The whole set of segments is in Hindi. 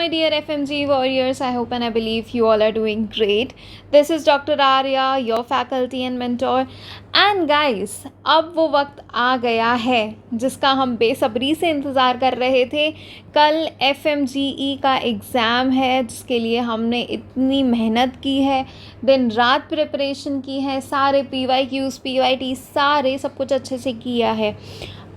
my dear FMG warriors. I hope and I believe you all are doing great. This is Dr. Arya, your faculty and mentor. And guys, अब वो वक्त आ गया है जिसका हम बेसब्री से इंतज़ार कर रहे थे. कल FMGE का एग्ज़ाम है जिसके लिए हमने इतनी मेहनत की है, दिन रात प्रिपरेशन की है, सारे PYQs PYT सारे सब कुछ अच्छे से किया है.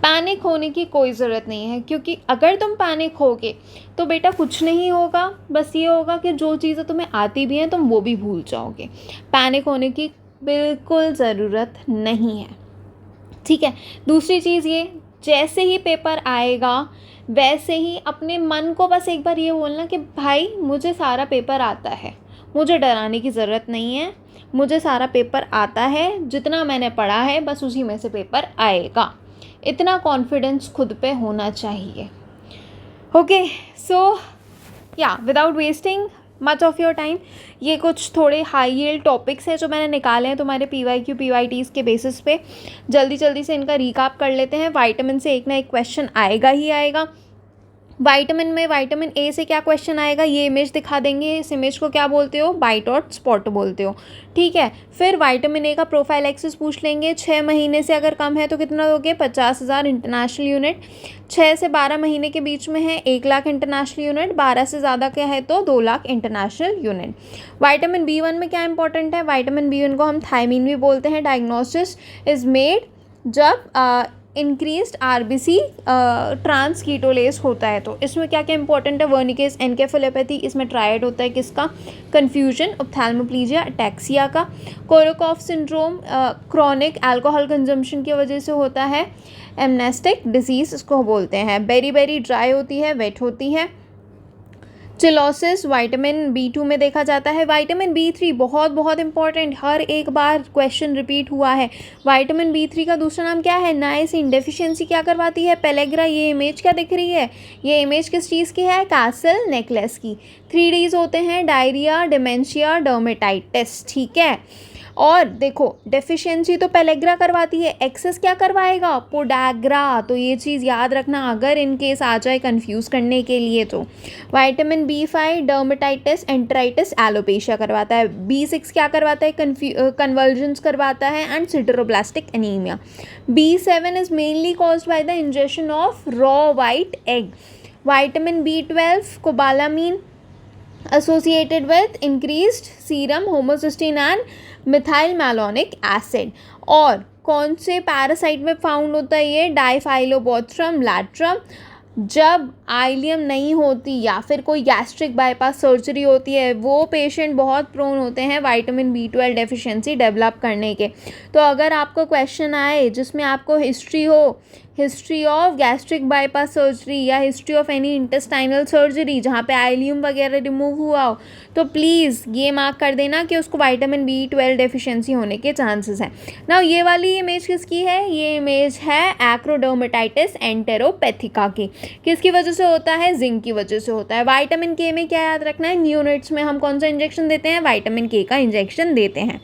पैनिक होने की कोई ज़रूरत नहीं है, क्योंकि अगर तुम पैनिक होगे तो बेटा कुछ नहीं होगा. बस ये होगा कि जो चीज़ें तुम्हें आती भी हैं तुम वो भी भूल जाओगे. पैनिक होने की बिल्कुल ज़रूरत नहीं है, ठीक है. दूसरी चीज़ ये, जैसे ही पेपर आएगा वैसे ही अपने मन को बस एक बार ये बोलना कि भाई मुझे सारा पेपर आता है, मुझे डराने की ज़रूरत नहीं है, मुझे सारा पेपर आता है, जितना मैंने पढ़ा है बस उसी में से पेपर आएगा. इतना कॉन्फिडेंस खुद पे होना चाहिए. ओके, सो या without wasting much of your time, ये कुछ थोड़े हाई यील्ड टॉपिक्स हैं जो मैंने निकाले हैं तुम्हारे PYQ PYTs के बेसिस पे. जल्दी से इनका रिकैप कर लेते हैं. विटामिन से एक ना एक क्वेश्चन आएगा ही आएगा. विटामिन में विटामिन ए से क्या क्वेश्चन आएगा, ये इमेज दिखा देंगे. इस इमेज को क्या बोलते हो, बाइट और स्पॉट बोलते हो, ठीक है. फिर विटामिन ए का प्रोफाइल एक्सिस पूछ लेंगे. 6 महीने से अगर कम है तो कितना दोगे, 50,000 इंटरनेशनल यूनिट. 6 से 12 महीने के बीच में है 1 लाख इंटरनेशनल यूनिट. 12 से ज़्यादा क्या है तो 2 lakh international unit. Vitamin B1 में क्या इंपॉर्टेंट है, विटामिन B1 को हम थायमीन भी बोलते हैं. डायग्नोसिस इज़ मेड जब इंक्रीज्ड RBC ट्रांसकीटोलेस होता है. तो इसमें क्या क्या इंपॉर्टेंट है, वर्निकेस एनकेफेलोपैथी, इसमें ट्रायड होता है किसका, कन्फ्यूजन, ऑप्थेल्मोप्लीजिया, अटैक्सिया का. कोरोकोफ सिंड्रोम क्रॉनिक अल्कोहल कंजम्पशन की वजह से होता है. एमनेस्टिक डिजीज़ इसको बोलते हैं. बेरी ड्राई होती है, वेट होती है. चिलोसिस विटामिन B2 में देखा जाता है. विटामिन B3 बहुत इंपॉर्टेंट, हर एक बार क्वेश्चन रिपीट हुआ है. विटामिन B3 का दूसरा नाम क्या है, नाइसिन. डेफिशिएंसी क्या करवाती है, पेलेग्रा. ये इमेज क्या दिख रही है, ये इमेज किस चीज़ की है, कैसल नेकलेस की. 3 Ds होते हैं, डायरिया, डिमेंशिया, डर्मेटाइटिस, ठीक है. और देखो डेफिशिएंसी तो पेलेग्रा करवाती है, एक्सेस क्या करवाएगा, पोडाग्रा. तो ये चीज़ याद रखना अगर इन केस आ जाए कंफ्यूज करने के लिए. तो vitamin B5 dermatitis, enteritis, alopecia करवाता है. B6 क्या करवाता है, कन्वर्जेंस करवाता है and sideroblastic anaemia. B7 is mainly caused by the injection of raw white egg. Vitamin B12 cobalamin associated with increased serum homocysteine and methyl malonic acid. और कौन से पैरासाइट में फाउंड होता है ये, डाइफाइलोबोथ्रम लैट्रम. जब आइलियम नहीं होती या फिर कोई गैस्ट्रिक बाईपास सर्जरी होती है, वो पेशेंट बहुत प्रोन होते हैं विटामिन B12 डेफिशिएंसी डेवलप करने के. तो अगर आपको क्वेश्चन आए जिसमें आपको history of gastric bypass surgery या history of any intestinal surgery जहाँ पे आइलियम वगैरह रिमूव हुआ हो, तो प्लीज़ ये मार्क कर देना कि उसको विटामिन B12 डेफिशिएंसी होने के चांसेस हैं. नाउ ये वाली इमेज किसकी है, ये इमेज है एक्रोडर्मेटाइटिस एंटेरोपैथिका की. किसकी वजह से होता है, जिंक की वजह से होता है. विटामिन K में क्या याद रखना है, न्यूनेट्स में हम कौन सा इंजेक्शन देते हैं, विटामिन K का इंजेक्शन देते हैं.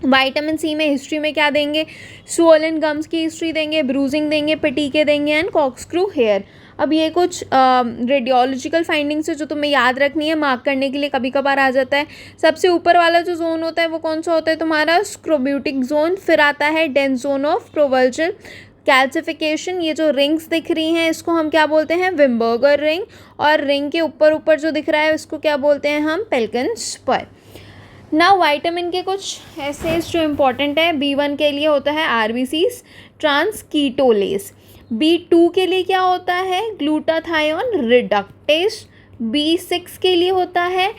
विटामिन C में हिस्ट्री में क्या देंगे, स्वोलन गम्स की हिस्ट्री देंगे, ब्रूजिंग देंगे, पेटिके देंगे एंड कॉक्सक्रू हेयर. अब ये कुछ रेडियोलॉजिकल फाइंडिंग्स है जो तुम्हें याद रखनी है, मार्क करने के लिए कभी कभार आ जाता है. सबसे ऊपर वाला जो जोन होता है वो कौन सा होता है तुम्हारा, स्क्रोब्यूटिक जोन. फिर आता है डेंस जोन ऑफ प्रोवल्जन कैल्सिफिकेशन. ये जो रिंग्स दिख रही हैं इसको हम क्या बोलते हैं, विम्बर्गर रिंग. और रिंग के ऊपर जो दिख रहा है इसको क्या बोलते हैं हम, पेल्किन स्पर. ना विटामिन के कुछ ऐसे जो इम्पॉर्टेंट है, B1 के लिए होता है RBCs ट्रांसकीटोलेस. B2 के लिए क्या होता है, ग्लूटाथायोन रिडक्टेस. B6 के लिए होता है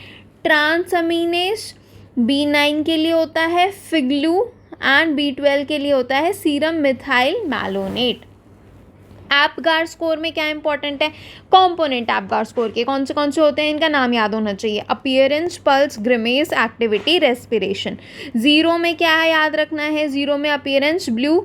ट्रांसअमीनेस. B9 के लिए होता है फिग्लू एंड B12 के लिए होता है serum methyl malonate. Apgar score में क्या इंपॉर्टेंट है, कंपोनेंट एपगार स्कोर के कौन से होते हैं, इनका नाम याद होना चाहिए. Appearance, pulse, grimace, activity, respiration. 0 में क्या है याद रखना है, 0 में appearance blue,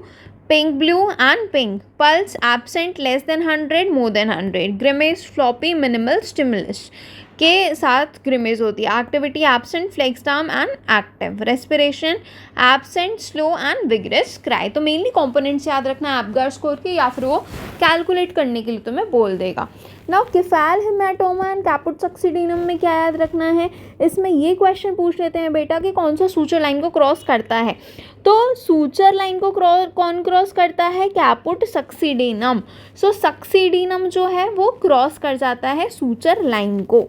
pink blue and pink. Pulse absent, less than 100, more than 100. Grimace floppy, minimal stimulus के साथ ग्रिमेज होती है. Activity absent, flex arm and active. Respiration absent, slow and vigorous cry. तो मेनली कंपोनेंट्स याद रखना है एपगार स्कोर के, या फिर वो कैलकुलेट करने के लिए तुम्हें बोल देगा. नाउ केफाल हेमाटोमा एंड कैपुट सक्सीडिनम में क्या याद रखना है, इसमें ये क्वेश्चन पूछ लेते हैं बेटा कि कौन सा सूचर लाइन को क्रॉस करता है। तो सूचर लाइन को कौन क्रॉस करता है, कैपुट सक्सीडिनम। सो सक्सीडिनम जो है वो क्रॉस कर जाता है सूचर लाइन को।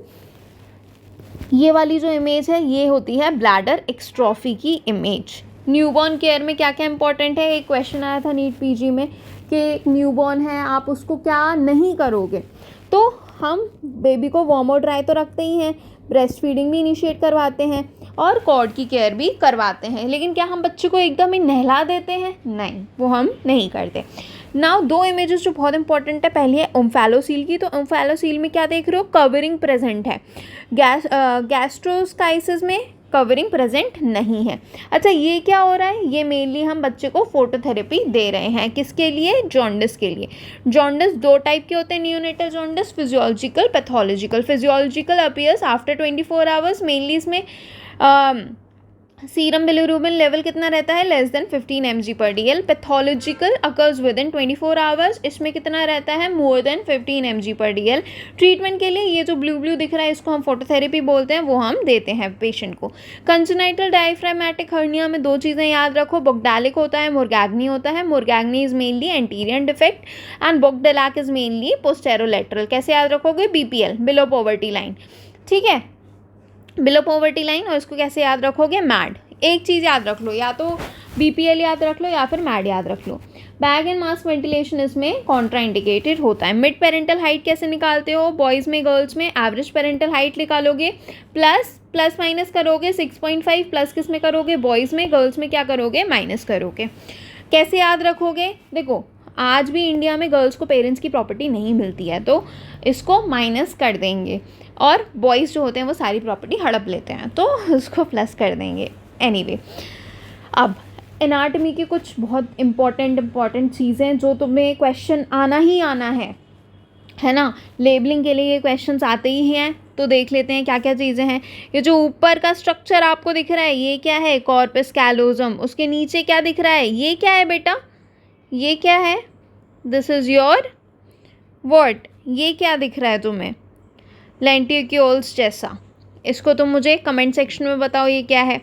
ये वाली जो इमेज है ये होती है ब्लैडर एक्स्ट्रॉफी की इमेज। न्यूबॉर्न केयर में क्या क्या इंपॉर्टेंट है, एक क्वेश्चन आया था नीट पीजी में कि न्यूबॉर्न है आप उसको क्या नहीं करोगे। तो हम बेबी को वार्म और ड्राई तो रखते ही हैं, ब्रेस्ट फीडिंग भी इनिशिएट करवाते हैं और कॉर्ड की केयर भी करवाते हैं, लेकिन क्या हम बच्चे को एकदम ही नहला देते हैं, नहीं, वो हम नहीं करते। नाउ दो इमेजेस जो बहुत इंपॉर्टेंट है, पहली है ओम्फैलोसील की। तो ओम्फैलोसील में क्या देख रहे हो, कवरिंग प्रेजेंट है। गैस्ट्रोस्काइसिस में कवरिंग प्रेजेंट नहीं है। अच्छा, ये क्या हो रहा है, ये मेनली हम बच्चे को फोटोथेरेपी दे रहे हैं, किसके लिए, जॉन्डिस के लिए। जॉन्डिस दो टाइप के होते हैं, neonatal jaundice, physiological, pathological. Physiological appears after 24 hours, mainly इसमें सीरम बिलिरुबिन लेवल कितना रहता है, less than 15 mg/dl। Pathological occurs with in 24 hours, इसमें कितना रहता है, मोर देन 15 mg/dl। ट्रीटमेंट के लिए ये जो ब्लू दिख रहा है इसको हम फोटोथेरेपी बोलते हैं, वो हम देते हैं पेशेंट को। कंजेनाइटल डायफ्रामेटिक हर्निया में दो चीज़ें याद रखो, बोगडालिक होता है, मोरगैग्नी होता है। Morgagni is mainly anterior defect and Bochdalek is mainly posterolateral. कैसे याद रखोगे, BPL, बिलो पॉवर्टी लाइन, ठीक है, बिलो पॉवर्टी लाइन। और इसको कैसे याद रखोगे, मैड। एक चीज़ याद रख लो, या तो BPL याद रख लो या फिर मैड याद रख लो। बैग एंड मास वेंटिलेशन इसमें कॉन्ट्रा इंडिकेटेड होता है। मिड पेरेंटल हाइट कैसे निकालते हो, बॉयज़ में गर्ल्स में एवरेज पेरेंटल हाइट निकालोगे, प्लस माइनस करोगे, 6.5 प्लस किस में करोगे, बॉयज़ में, गर्ल्स में क्या करोगे, माइनस करोगे। कैसे याद रखोगे, देखो आज भी इंडिया में गर्ल्स को पेरेंट्स की प्रॉपर्टी नहीं मिलती है, तो इसको माइनस कर देंगे, और बॉयज़ जो होते हैं वो सारी प्रॉपर्टी हड़प लेते हैं, तो उसको प्लस कर देंगे। एनीवे, अब एनाटॉमी की कुछ बहुत इंपॉर्टेंट चीज़ें जो तुम्हें क्वेश्चन आना ही आना है ना, लेबलिंग के लिए ये क्वेश्चंस आते ही हैं। तो देख लेते हैं क्या क्या चीज़ें हैं। ये जो ऊपर का स्ट्रक्चर आपको दिख रहा है ये क्या है, कॉर्पस कैलोजम। उसके नीचे क्या दिख रहा है, ये क्या है बेटा, ये क्या है, दिस इज़ योर व्हाट, ये क्या दिख रहा है तुम्हें, लेंटिक्यूल्स जैसा। इसको तुम मुझे कमेंट सेक्शन में बताओ ये क्या है।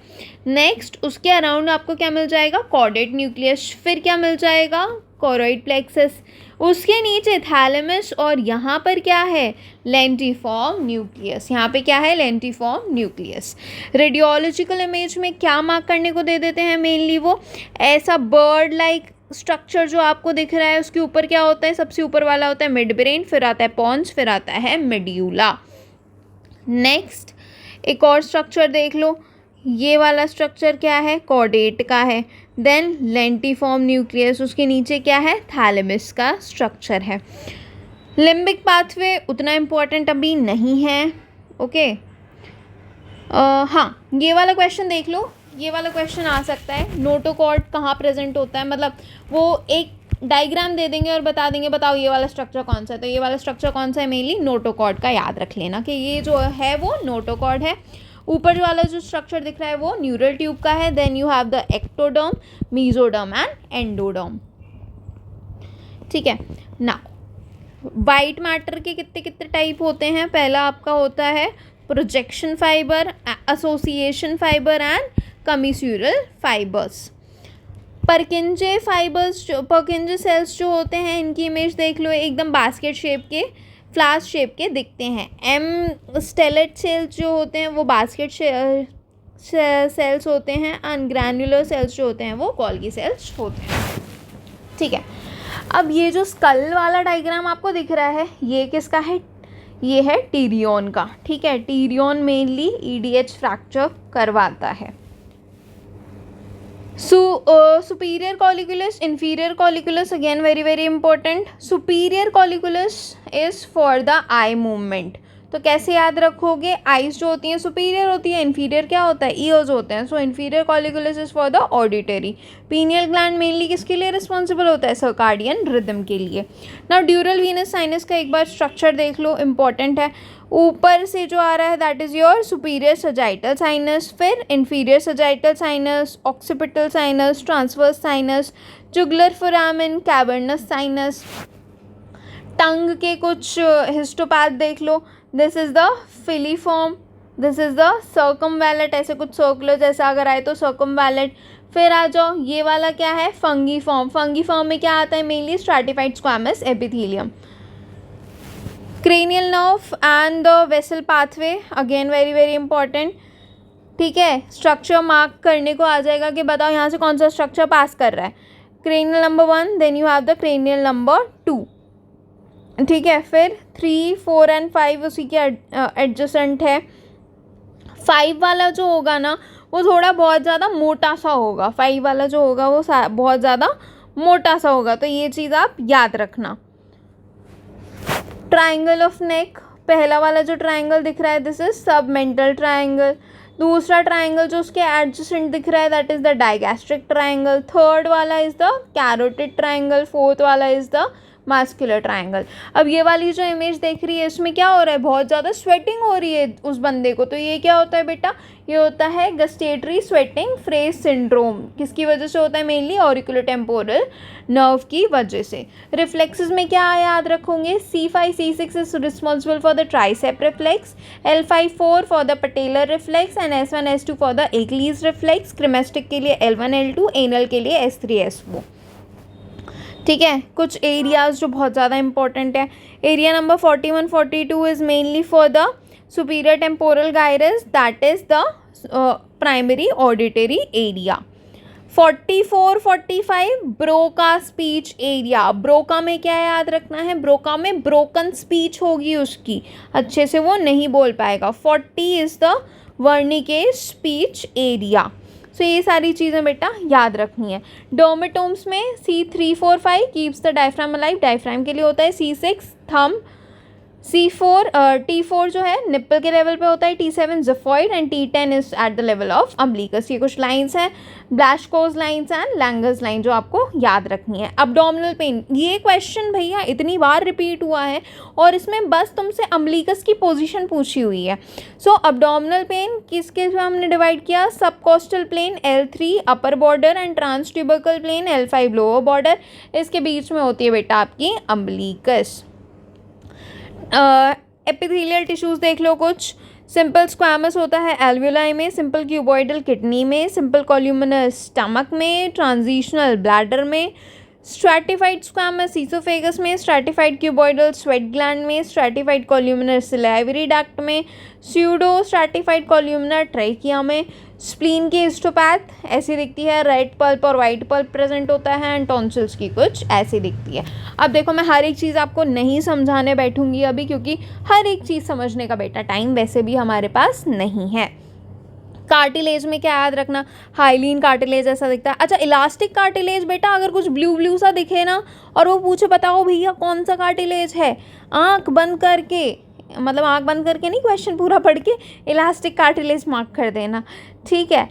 नेक्स्ट, उसके अराउंड आपको क्या मिल जाएगा, कॉर्डेट न्यूक्लियस। फिर क्या मिल जाएगा, कोरोइड प्लेक्सस। उसके नीचे थैलेमस, और यहाँ पर क्या है, लेंटिफॉर्म न्यूक्लियस। यहाँ पे क्या है, लेंटिफॉर्म न्यूक्लियस। रेडियोलॉजिकल इमेज में क्या मार्क करने को दे देते हैं, मेनली वो ऐसा बर्ड लाइक स्ट्रक्चर जो आपको दिख रहा है, उसके ऊपर क्या होता है, सबसे ऊपर वाला होता है मिड ब्रेन, फिर आता है पॉन्स, फिर आता है मेड्यूला। नेक्स्ट, एक और स्ट्रक्चर देख लो, ये वाला स्ट्रक्चर क्या है, कॉर्डेट का है। देन लेंटिफॉर्म न्यूक्लियस, उसके नीचे क्या है, थैलेमस का स्ट्रक्चर है। लिम्बिक पाथवे उतना इम्पोर्टेंट अभी नहीं है, ओके। हाँ, ये वाला क्वेश्चन देख लो, ये वाला क्वेश्चन आ सकता है, नोटोकॉर्ड कहाँ प्रेजेंट होता है, मतलब वो एक डायग्राम दे देंगे और बता देंगे, बताओ ये वाला स्ट्रक्चर कौन सा है। तो ये वाला स्ट्रक्चर कौन सा है, मेनली नोटोकॉर्ड का याद रख लेना कि ये जो है वो नोटोकॉर्ड है। ऊपर वाला जो स्ट्रक्चर दिख रहा है वो न्यूरल ट्यूब का है। Then you have the ectoderm, mesoderm and endoderm, ठीक है ना। वाइट मैटर के कितने कितने टाइप होते हैं, पहला आपका होता है projection fibre, association fibre and commissural fibres. Purkinje fibres, Purkinje cells जो होते हैं इनकी इमेज देख लो, एकदम बास्केट शेप के, फ्लास्क शेप के दिखते हैं। एम स्टेलेट सेल्स जो होते हैं वो बास्केट सेल्स होते हैं, एंड ग्रैन्युलर सेल्स जो होते हैं वो गोल्गी सेल्स होते हैं, ठीक है। अब ये जो स्कल वाला डायग्राम आपको दिख रहा है ये किसका है, ये है टीरियन का, ठीक है। टीरियन मेनली EDH फ्रैक्चर करवाता है। Superior colliculus, inferior colliculus, again very important. Superior colliculus is for the eye movement. तो कैसे याद रखोगे, आइज जो होती हैं सुपीरियर होती है, इन्फीरियर क्या होता है, ईयर्स होते हैं। So inferior colliculus is for the auditory. Pineal gland mainly किसके लिए रिस्पॉन्सिबल होता है, सर्काडियन रिदम के लिए। ना ड्यूरल वीनस साइनस का एक बार स्ट्रक्चर देख लो, इंपॉर्टेंट है। ऊपर से जो आ रहा है that is your superior sagittal sinus, फिर inferior sagittal sinus, occipital sinus, transverse sinus, jugular foramen, cavernous sinus, tongue के कुछ हिस्टोपैथ देख लो, this is the filiform, this is the circumvallate, ऐसे कुछ सर्कुलर जैसा अगर आए तो सर्कमवैलेट। फिर आ जाओ, ये वाला क्या है, फंगी फॉर्म। फंगी फॉर्म में क्या आता है, mainly stratified squamous epithelium. Cranial nerve and the vessel pathway, again very very important. ठीक है, स्ट्रक्चर मार्क करने को आ जाएगा कि बताओ यहाँ से कौन सा स्ट्रक्चर पास कर रहा है, cranial number 1, then you have the cranial number 2। ठीक है, फिर 3, 4 एंड 5 उसी के एडजेसेंट है। 5 वाला जो होगा ना वो थोड़ा बहुत ज़्यादा मोटा सा होगा, 5 वाला जो होगा वो बहुत ज़्यादा मोटा सा होगा, तो ये चीज़ आप याद रखना। ट्राइंगल ऑफ नेक, पहला वाला जो ट्राइंगल दिख रहा है दिस इज सबमेंटल ट्राइंगल। दूसरा ट्राइंगल जो उसके एडजेसेंट दिख रहा है that is the digastric triangle. Third वाला is the carotid triangle. Fourth वाला इज द मास्कुलर ट्राइंगल। अब ये वाली जो इमेज देख रही है इसमें क्या हो रहा है, बहुत ज़्यादा स्वेटिंग हो रही है उस बंदे को, तो ये क्या होता है बेटा, ये होता है गस्टेटरी स्वेटिंग फ्रेज सिंड्रोम। किसकी वजह से होता है, मेनली ऑरिकुलोटेम्पोरल नर्व की वजह से। रिफ्लेक्सेस में क्या याद रखोगे, C5 C6 is responsible for the tricep reflex, L5-4 for the patellar reflex and S1 S2 for the Achilles reflex. Cremasteric के लिए L1 L2, एनल के लिए S3 S4। ठीक है, कुछ एरियाज जो बहुत ज़्यादा इंपॉर्टेंट है, area number 41 42 is mainly for the superior temporal gyrus, that is the primary auditory area. 44 45 Broca speech area. Broca में क्या याद रखना है, ब्रोका में ब्रोकन स्पीच होगी उसकी, अच्छे से वो नहीं बोल पाएगा। 40 इज द वर्निकेज स्पीच एरिया। सो ये सारी चीज़ें बेटा याद रखनी है। डोमेटोम्स में C3-4-5 keeps the diaphragm alive, diaphragm के लिए होता है। C6 थंब, C4 T4 जो है निप्पल के लेवल पे होता है, T7 xiphoid and T10 is at the level of umbilicus. ये कुछ लाइंस हैं, ब्लैशकोज लाइंस एंड लैंगर्स लाइन जो आपको याद रखनी है। अब्डोमिनल पेन, ये क्वेश्चन भैया इतनी बार रिपीट हुआ है और इसमें बस तुमसे अम्बिलिकस की पोजीशन पूछी हुई है। सो अब्डोमिनल पेन किसके जो हमने डिवाइड किया, subcostal plane L3 upper border and transtubercular plane L5 lower border, इसके बीच में होती है बेटा आपकी अम्बिलिकस। एपिथेलियल टिश्यूज़ देख लो कुछ, सिंपल स्क्वामस होता है एल्वियोलाई में, सिंपल क्यूबॉइडल किडनी में, सिंपल कॉल्यूमिनस स्टमक में, ट्रांजिशनल ब्लैडर में, स्ट्रैटिफाइड स्क्वामस ईसोफेगस में, स्ट्रैटिफाइड क्यूबॉइडल स्वेट ग्लैंड में, स्ट्रैटिफाइड कॉल्यूमिनर सिलाइवरी डक्ट में, स्यूडो स्ट्रैटिफाइड कॉल्यूमिनर ट्रैकिया में। स्प्लीन की हिस्टोपैथ ऐसी दिखती है, रेड पल्प और वाइट पल्प प्रेजेंट होता है, एंड टॉन्सिल्स की कुछ ऐसी दिखती है। अब देखो मैं हर एक चीज़ आपको नहीं समझाने बैठूंगी अभी, क्योंकि हर एक चीज़ समझने का बेटा टाइम वैसे भी हमारे पास नहीं है। कार्टिलेज में क्या याद रखना, हाइलीन कार्टिलेज ऐसा दिखता है। अच्छा, इलास्टिक कार्टिलेज बेटा अगर कुछ ब्लू ब्लू सा दिखे ना और वो पूछे बताओ भैया कौन सा कार्टिलेज है, आंख बंद करके, मतलब आंख बंद करके नहीं, क्वेश्चन पूरा पढ़ के इलास्टिक कार्टिलेज मार्क कर देना। ठीक है,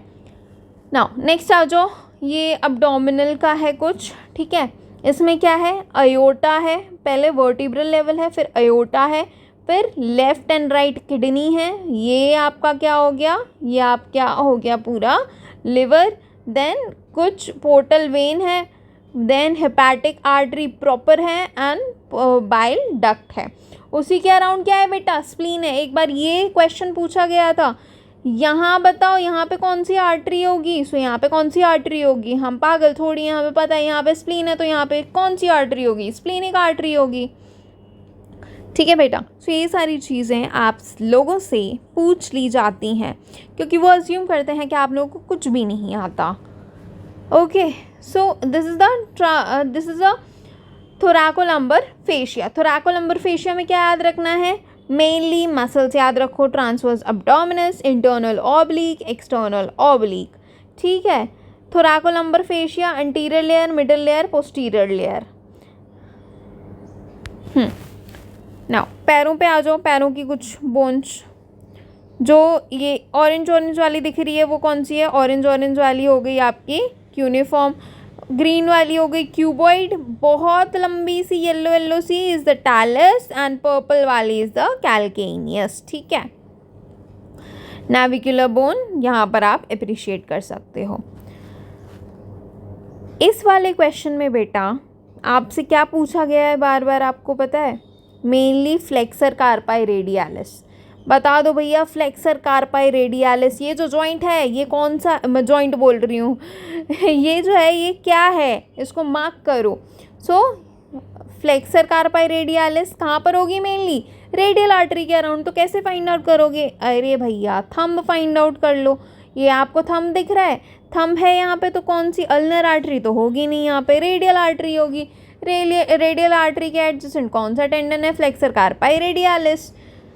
नाउ नेक्स्ट आ जाओ, ये अब्डोमिनल का है कुछ। ठीक है, इसमें क्या है, अयोटा है, पहले वर्टिब्रल लेवल है, फिर अयोटा है, फिर लेफ्ट एंड राइट किडनी है, ये आपका क्या हो गया, ये आप क्या हो गया पूरा लिवर, देन कुछ पोर्टल वेन है, देन हेपेटिक आर्टरी प्रॉपर है एंड बाइल डक्ट है। उसी के अराउंड क्या है बेटा, स्प्लीन है। एक बार ये क्वेश्चन पूछा गया था, यहाँ बताओ यहाँ पे कौन सी आर्टरी होगी, सो यहाँ पे कौन सी आर्टरी होगी, हम पागल थोड़ी, यहाँ पे पता है यहाँ पे स्प्लीन है तो यहाँ पे कौन सी आर्टरी होगी, स्प्लीनिक आर्टरी होगी। ठीक है बेटा, सो ये सारी चीज़ें आप लोगों से पूछ ली जाती हैं क्योंकि वो अज्यूम करते हैं कि आप लोगों को कुछ भी नहीं आता। Okay, so this is the thoracolumbar fascia. Thoracolumbar fascia में क्या याद रखना है, मेनली मसल्स याद रखो, transversus abdominis, internal oblique, external oblique. ठीक है, thoracolumbar fascia, anterior layer, middle layer, posterior layer. Now पैरों पे आ जाओ, पैरों की कुछ बोन्स, जो ये ऑरेंज ऑरेंज वाली दिख रही है वो कौन सी है, ऑरेंज ऑरेंज वाली हो गई आपकी क्यूनिफॉर्म, ग्रीन वाली हो गई क्यूबॉइड, बहुत लंबी सी येलो येलो सी is the talus, and purple वाली इज द कैल्केनियस। ठीक है, नाविकुलर बोन यहाँ पर आप अप्रिशिएट कर सकते हो। इस वाले क्वेश्चन में बेटा आपसे क्या पूछा गया है बार बार, आपको पता है? Mainly flexor कार्पाई radialis. बता दो भैया, फ्लेक्सर कार्पाई रेडियालिस ये जो जॉइंट है, ये कौन सा, मैं जॉइंट बोल रही हूँ ये जो है ये क्या है, इसको मार्क करो। सो फ्लेक्सर कार्पाई रेडियालिस कहाँ पर होगी? मेनली रेडियल आर्टरी के अराउंड। तो कैसे फाइंड आउट करोगे? अरे भैया थंब फाइंड आउट कर लो। ये आपको थंब दिख रहा है, थंब है यहाँ पे, तो कौन सी अल्नर आर्टरी तो होगी नहीं, यहाँ पे रेडियल आर्टरी होगी। रेडियल आर्टरी के एडजेसेंट कौन सा टेंडन है? Flexor कार्पाई radialis.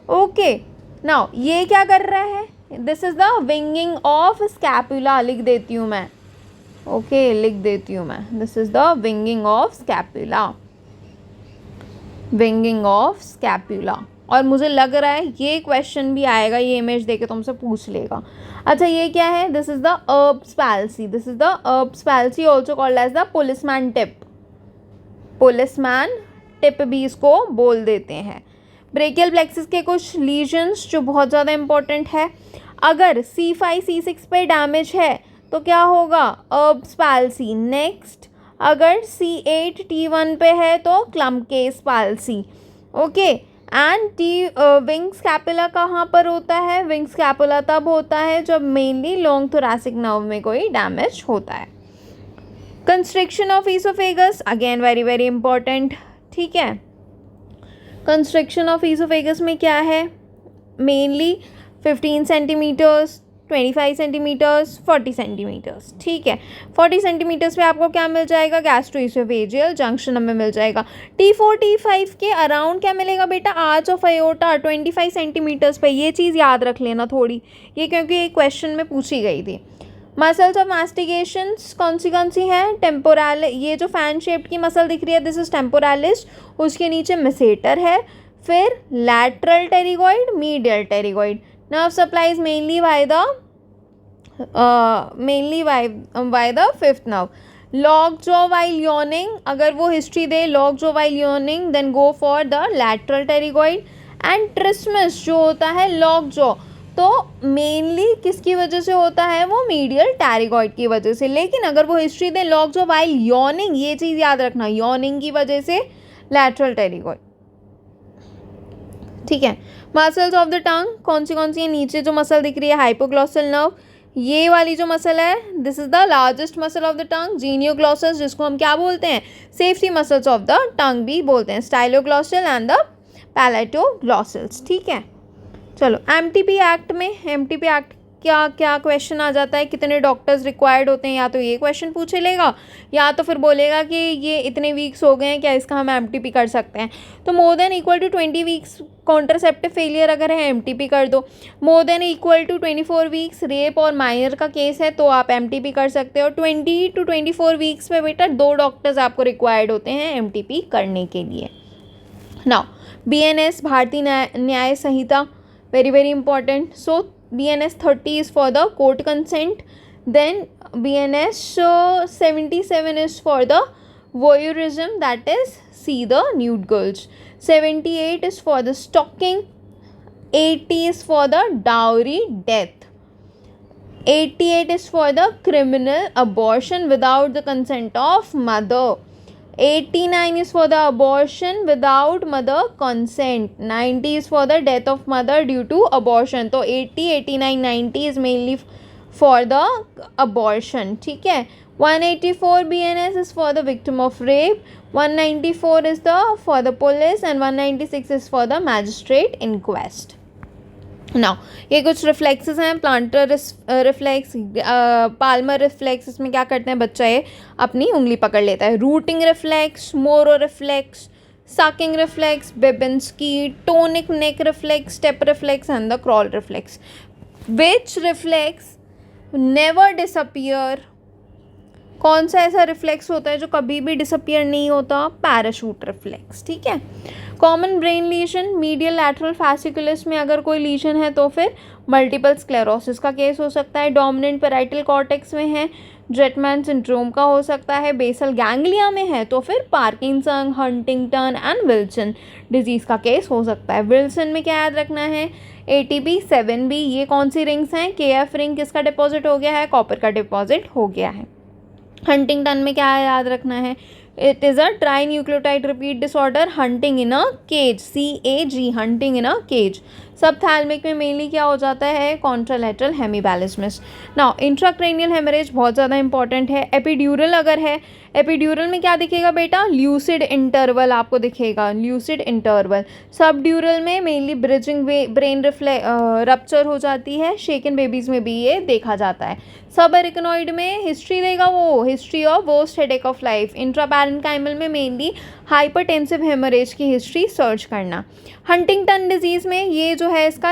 ओके, नाउ ये क्या कर रहा है? This is the winging of scapula, लिख देती हूँ मैं। ओके, लिख देती हूँ मैं, this is the winging of scapula, winging of scapula. और मुझे लग रहा है ये क्वेश्चन भी आएगा, ये इमेज देके तुमसे पूछ लेगा। अच्छा, ये क्या है? This is the Erb's palsy, this is the Erb's palsy also called as the policeman tip, policeman tip भी इसको बोल देते हैं। ब्रेकियल प्लेक्सिस के कुछ लीजन्स जो बहुत ज़्यादा इंपॉर्टेंट है, अगर C5 C6 पे डैमेज है तो क्या होगा? अर्ब्स पैल्सी। नेक्स्ट, अगर C8 T1 पे है तो Klumpke's palsy. Okay, and wing scapula कहाँ पर होता है? विंग स्कैपुला तब होता है जब मेनली लॉन्ग थोरैसिक नर्व में कोई डैमेज होता है। Constriction of oesophagus, again very very important. ठीक है, कंस्ट्रिक्शन ऑफ ईसोफेगस में क्या है? Mainly 15 centimetres, 25 centimetres, 40 centimetres. ठीक है, 40 सेंटीमीटर्स पे आपको क्या मिल जाएगा? गैस्ट्रोइसोफेजियल जंक्शन हमें मिल जाएगा। T4 T5 के अराउंड क्या मिलेगा बेटा? आर्च ऑफ अयोर्टा 25 सेंटीमीटर्स पे। ये चीज़ याद रख लेना थोड़ी, ये क्योंकि एक क्वेश्चन में पूछी गई थी। मसल्स ऑफ मास्टिकेशंस कौन सी हैं? टेम्पोरल, ये जो फैन शेप्ड की मसल दिख रही है, दिस इज टेम्पोरालिस, उसके नीचे मेसेटर है। फिर lateral pterygoid, medial pterygoid. Nerve supplies mainly by the fifth nerve. Lock jaw while yawning, अगर वो हिस्ट्री दे lock jaw while yawning, then go for the lateral pterygoid. And trismus जो होता है लॉक जॉ, तो मेनली किसकी वजह से होता है? वो मीडियल टेरिगॉइड की वजह से। लेकिन अगर वो हिस्ट्री दे लॉक जॉ वाइल यॉर्निंग, ये चीज़ याद रखना, यॉर्निंग की वजह से लैटरल टेरिगॉइड। ठीक है, मसल्स ऑफ द टंग कौन सी है? नीचे जो मसल दिख रही है हाइपोग्लॉसल नर्व, ये वाली जो मसल है, this is the largest muscle of the tongue. Genioglossus, जिसको हम क्या बोलते हैं? Safety muscles of the tongue भी बोलते हैं। Styloglossal and the palatoglossals. ठीक है, चलो MTP एक्ट में, MTP एक्ट क्या क्या क्वेश्चन आ जाता है? कितने डॉक्टर्स रिक्वायर्ड होते हैं? या तो ये क्वेश्चन पूछे लेगा, या तो फिर बोलेगा कि ये इतने वीक्स हो गए हैं, क्या इसका हम MTP कर सकते हैं? तो more than equal to 20 weeks contraceptive failure अगर है, MTP कर दो। More than equal to 24 weeks rape और माइनर का केस है, तो आप MTP कर सकते हो। 20 to 24 वीक्स में बेटा 2 डॉक्टर्स आपको रिक्वायर्ड होते हैं MTP करने के लिए। नाउ BNS, भारतीय न्याय संहिता, very very important. So BNS 30 is for the court consent, then BNS 77 is for the voyeurism, that is see the nude girls. 78 is for the stalking, 80 is for the dowry death, 88 is for the criminal abortion without the consent of mother, 89 is for the abortion without mother consent, 90 is for the death of mother due to abortion. तो 80, 89, 90 is mainly for the abortion. ठीक है, 184 BNS is for the victim of rape, 194 is for the police, and 196 is for the magistrate inquest. Now ये कुछ रिफ्लेक्सेस हैं, प्लांटर रिफ्लेक्स, पाल्मर रिफ्लेक्स। इसमें क्या करते हैं बच्चा? ये अपनी उंगली पकड़ लेता है। Routing reflex, Moro reflex, sucking reflex, Babinski, tonic neck reflex, step reflex and the crawl reflex. Which reflex never disappear? कौन सा ऐसा रिफ्लेक्स होता है जो कभी भी डिसअपियर नहीं होता? Parachute reflex. ठीक है, common brain lesion, medial lateral fasciculus में अगर कोई लीजन है तो फिर मल्टीपल स्क्लेरोसिस का केस हो सकता है। डोमिनेंट पैराइटल कॉर्टेक्स में है, जेटमैन सिंड्रोम का हो सकता है। बेसल गैंग्लिया में है तो फिर Parkinson, Huntington and Wilson disease का केस हो सकता है। विल्सन में क्या याद रखना है? ATP 7B। ये कौन सी रिंग्स हैं? KF रिंग किसका डिपॉजिट हो गया है? कॉपर का डिपॉजिट हो गया है। हंटिंगटन में क्या याद रखना है? It is a trinucleotide repeat disorder, hunting in a cage, CAG, hunting in a cage. Subthalamic में मेनली क्या हो जाता है, contralateral hemiballismus. Now intracranial haemorrhage बहुत ज़्यादा इंपॉर्टेंट है। एपिड्यूरल अगर है, एपिड्यूरल में क्या दिखेगा बेटा, ल्यूसिड इंटरवल आपको दिखेगा, ल्यूसिड इंटरवल। सबड्यूरल में मेनली ब्रिजिंग ब्रेन रप्चर हो जाती है, शेकन बेबीज़ में भी ये देखा जाता है। सब एरिकनॉइड में हिस्ट्री देगा वो, history of worst headache of life. Intraparenchymal में मेनली हाइपरटेंसिव हेमरेज की हिस्ट्री सर्च करना। हंटिंगटन डिजीज़ में ये जो है इसका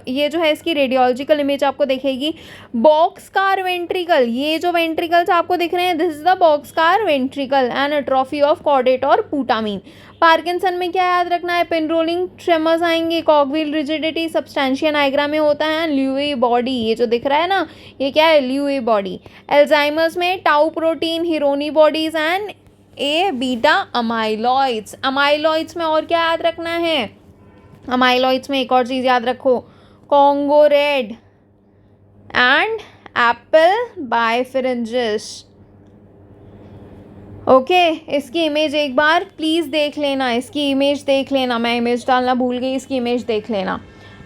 ये जो है इसकी रेडियोलॉजिकल इमेज आपको दिखेगी। बॉक्सकार वेंट्रिकल, ये जो वेंट्रिकल्स आपको दिख रहे हैं, this is the boxcar ventricle and atrophy of caudate और पुटामीन। पार्किंसन में क्या याद रखना है, पेनरोलिंग ट्रेमर्स आएंगे, कॉगविल रिजिडिटी, सब्सटेंशिया नाइग्रा में होता है ल्यूई बॉडी, ये जो दिख रहा है ना, ये क्या है, ल्यूई बॉडी। एल्जाइमर्स में tau protein, Hirano bodies and A beta amyloids. Amyloids में और क्या याद रखना है, अमाइलॉइड्स में एक और चीज़ याद रखो, Congo red and apple birefringence. Okay, इसकी इमेज एक बार प्लीज़ देख लेना, इसकी इमेज देख लेना, मैं इमेज डालना भूल गई, इसकी इमेज देख लेना।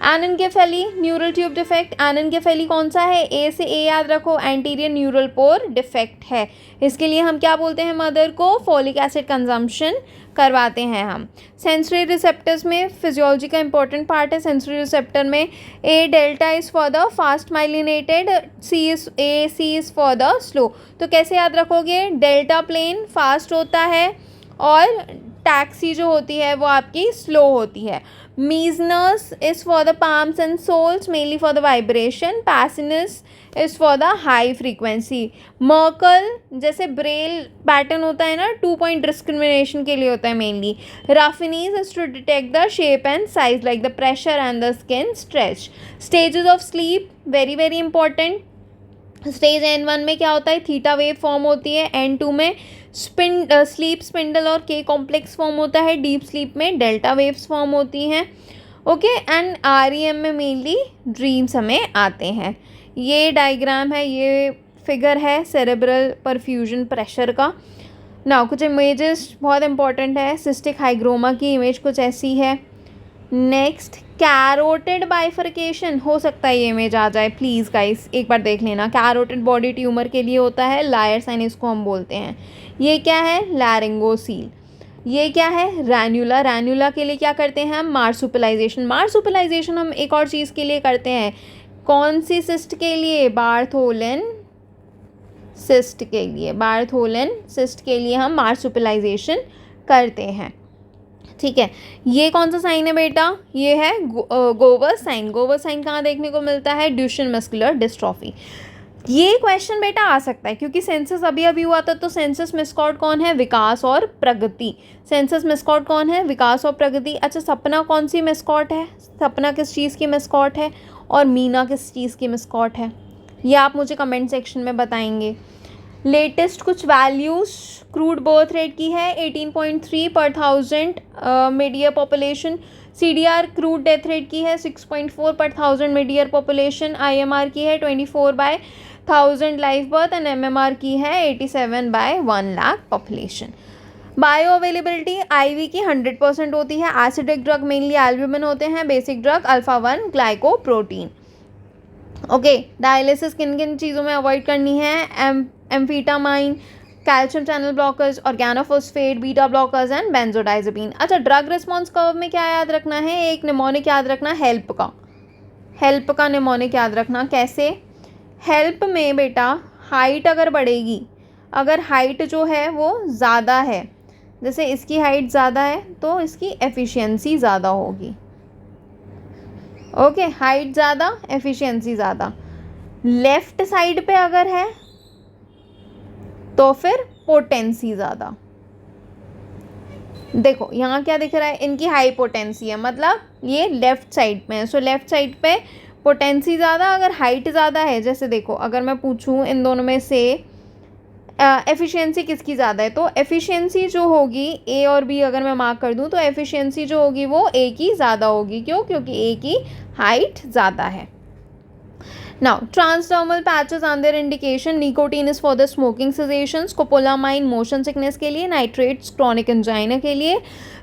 एनएनकेफेली न्यूरल ट्यूब डिफेक्ट, एनएनकेफेली कौन सा है, ए से ए याद रखो, एंटीरियर न्यूरल पोर डिफेक्ट है। इसके लिए हम क्या बोलते हैं, मदर को फोलिक एसिड कंजम्पशन करवाते हैं हम। सेंसरी रिसेप्टर्स में फिजियोलॉजी का इंपॉर्टेंट पार्ट है। सेंसरी रिसेप्टर में A delta is for the fast myelinated, C is for the slow. तो कैसे याद रखोगे, डेल्टा प्लेन फास्ट होता है और टैक्सी जो होती है वो आपकी स्लो होती है। Meissner's is for the palms and soles, mainly for the vibration. Pacini's is for the high frequency. Merkel जैसे ब्रेल पैटर्न होता है ना, 2 पॉइंट डिस्क्रिमिनेशन के लिए होता है mainly. Ruffini's is to detect the shape and size like the pressure and the skin stretch. Stages of sleep very very important. Stage N1 में क्या होता है, थीटा वेव फॉर्म होती है। N2 में स्लीप स्पिंडल और के कॉम्प्लेक्स फॉर्म होता है। डीप स्लीप में डेल्टा वेव्स फॉर्म होती हैं। ओके, एंड REM में मेनली ड्रीम्स हमें आते हैं। ये डायग्राम है, ये फिगर है सेरेब्रल परफ्यूजन प्रेशर का। ना कुछ इमेजेस बहुत इंपॉर्टेंट है। सिस्टिक हाइग्रोमा की इमेज कुछ ऐसी है। नेक्स्ट, कैरोटिड बाइफर्केशन, हो सकता है ये इमेज आ जाए, प्लीज़ गाइस एक बार देख लेना। कैरोटिड बॉडी ट्यूमर के लिए होता है, लायर साइन इसको हम बोलते हैं। ये क्या है, लैरिंगोसील। ये क्या है, रैन्युला। रैन्युला के लिए क्या करते हैं हम, मार्सुपिलाइजेशन। मार्सुपिलाइजेशन हम एक और चीज़ के लिए करते हैं, कौन सी सिस्ट के लिए, बार्थोलिन सिस्ट के लिए। बार्थोलिन सिस्ट के लिए हम मार्सुपिलाइजेशन करते हैं। ठीक है, ये कौन सा साइन है बेटा, ये है गोवर साइन। गोवर साइन कहाँ देखने को मिलता है, ड्यूशेन मस्कुलर डिस्ट्रॉफी। ये क्वेश्चन बेटा आ सकता है क्योंकि सेंसस अभी अभी हुआ था, तो सेंसस मिस्कॉट कौन है, विकास और प्रगति। सेंसस मिस्कॉट कौन है, विकास और प्रगति। अच्छा, सपना कौन सी मिस्कॉट है, सपना किस चीज़ की मिस्कॉट है, और मीना किस चीज़ की मिस्कॉट है, ये आप मुझे कमेंट सेक्शन में बताएंगे। लेटेस्ट कुछ वैल्यूज़ क्रूड बर्थ रेट की है 18.3 पर 1000 mid year population. CDR crude death rate की है 6.4 पर 1000 मिड ईयर पॉपुलेशन। IMR की है 24/1000 लाइफ बर्थ एंड MMR की है 87/1 lakh population. Bio availability IV की 100% होती है। एसिडिक ड्रग मेनली एल्ब्यूमिन होते हैं, basic drug alpha one glycoprotein. Okay, dialysis किन किन चीज़ों में अवॉइड करनी है, amphetamine, calcium channel blockers, organophosphate, beta blockers and benzodiazepine. अच्छा, ड्रग रिस्पॉन्स कर्व में क्या याद रखना है, एक निमोनिक याद रखना, हेल्प का निमोनिक याद रखना। कैसे, हेल्प में बेटा हाइट अगर बढ़ेगी, अगर हाइट जो है वो ज़्यादा है, जैसे इसकी हाइट ज़्यादा है तो इसकी एफिशिएंसी ज़्यादा होगी। ओके, हाइट ज़्यादा, एफिशिएंसी ज़्यादा। लेफ़्ट साइड पे अगर है तो फिर पोटेंसी ज़्यादा। देखो यहाँ क्या दिख रहा है, इनकी हाई पोटेंसी है, मतलब ये लेफ़्ट साइड में है। सो लेफ़्ट साइड पे पोटेंसी ज़्यादा, अगर हाइट ज़्यादा है। जैसे देखो, अगर मैं पूछूँ इन दोनों में से एफिशिएंसी किसकी ज़्यादा है, तो एफिशिएंसी जो होगी A और B अगर मैं मार्क कर दूँ तो एफिशिएंसी जो होगी वो A की ज़्यादा होगी। क्यों, क्योंकि A की हाइट ज़्यादा है। Now, transdermal patches and their indication: nicotine is for the smoking cessation, scopolamine motion sickness के लिए, nitrates chronic angina के लिए,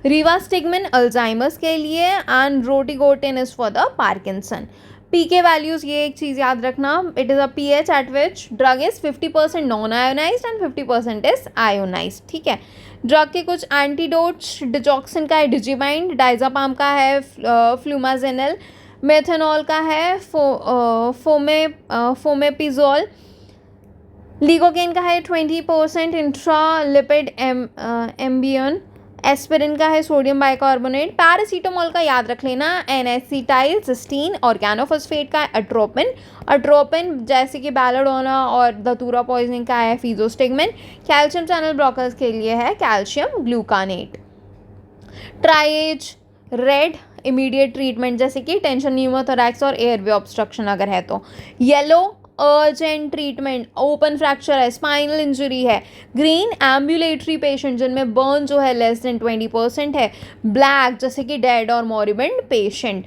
rivastigmine Alzheimer's के लिए, and roticotin is for the Parkinson. PK values, ये एक चीज़ याद रखना, it is a pH at which drug is 50% non ionized and 50% is ionized. ठीक है. ड्रग के कुछ एंटीडोट्स: डिजॉक्सिन का है डिजिबाइंड, डाइजापाम का है फ्लूमाजेनल, मेथनॉल का है फोमेपिजोल, लीगोकेन का है 20% इंट्रा लिपिड एम्बियन, एस्पिरिन का है सोडियम बाइकार्बोनेट, पैरासीटामोल का याद रख लेना एन-एसिटाइल सिस्टीन, ऑर्गेनोफॉस्फेट का है अट्रोपिन जैसे कि बैलेडोना और धतूरा पॉइजनिंग का है फिजोस्टिगमिन, कैल्शियम चैनल ब्लॉकर्स के लिए है calcium gluconate. Triage red immediate treatment जैसे कि टेंशन न्यूमोथोरैक्स और एयरवे ऑब्स्ट्रक्शन अगर है तो. Yellow urgent treatment, open fracture है, स्पाइनल इंजरी है. ग्रीन एम्बुलेटरी पेशेंट जिनमें बर्न जो है लेस देन 20% है. ब्लैक जैसे कि डेड और मॉरिबेंड पेशेंट.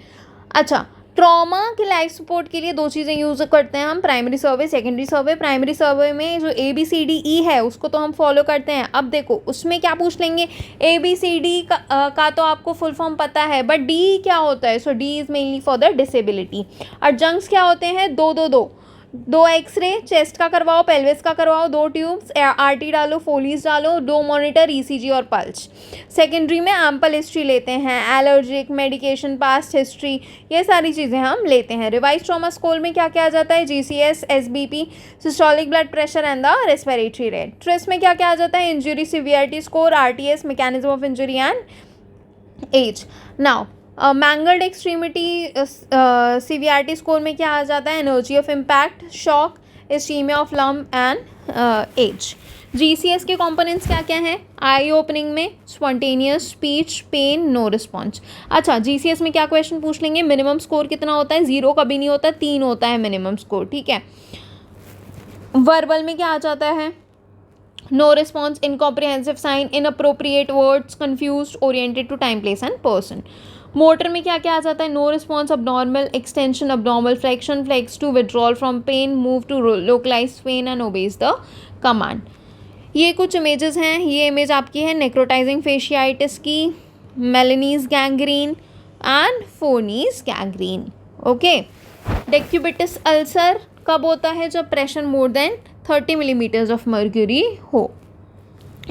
अच्छा, ट्रॉमा के लाइफ सपोर्ट के लिए दो चीज़ें यूज़ करते हैं हम: प्राइमरी सर्वे, सेकेंडरी सर्वे. प्राइमरी सर्वे में जो ABCDE है उसको तो हम फॉलो करते हैं. अब देखो उसमें क्या पूछ लेंगे, ABCD का तो आपको फुल फॉर्म पता है, बट डी क्या होता है? So D is mainly for the disability. Adjuncts क्या होते हैं? दो एक्सरे चेस्ट का करवाओ, पेल्विस का करवाओ, 2 ट्यूब्स, RT डालो, फोलीज डालो, 2 मॉनिटर, ECG और पल्स. सेकेंडरी में एम्पल हिस्ट्री लेते हैं, एलर्जिक, मेडिकेशन, पास्ट हिस्ट्री, ये सारी चीज़ें हम लेते हैं. रिवाइज ट्रॉमा स्कोर में क्या क्या आ जाता है? GCS, SBP, systolic blood pressure and the respiratory rate. TRISS में क्या क्या आ जाता है? Injury severity score, RTS, mechanism of injury and age. Now mangled extremity severity score में क्या आ जाता है? Energy of impact, shock, ischemia of limb and age. GCS के कंपोनेंट्स क्या क्या हैं? आई ओपनिंग में spontaneous, speech, pain, no response. अच्छा, GCS में क्या क्वेश्चन पूछ लेंगे? मिनिमम स्कोर कितना होता है? 0 कभी नहीं होता, 3 होता है मिनिमम स्कोर. ठीक है. वर्बल में क्या आ जाता है? No response, incomprehensive sign, inappropriate words, confuse, oriented to time, place and person. Motor में क्या क्या आ जाता है? No response, abnormal, extension, abnormal flexion, flex to withdrawal from pain, move to localise pain and obeys the command. ये कुछ इमेजेस हैं. ये इमेज आपकी है नेक्रोटाइजिंग फेशियाइटिस की, Meleney's gangrene and Fournier's gangrene. Okay. Decubitus ulcer कब होता है? जब pressure more than 30 millimetres of mercury हो.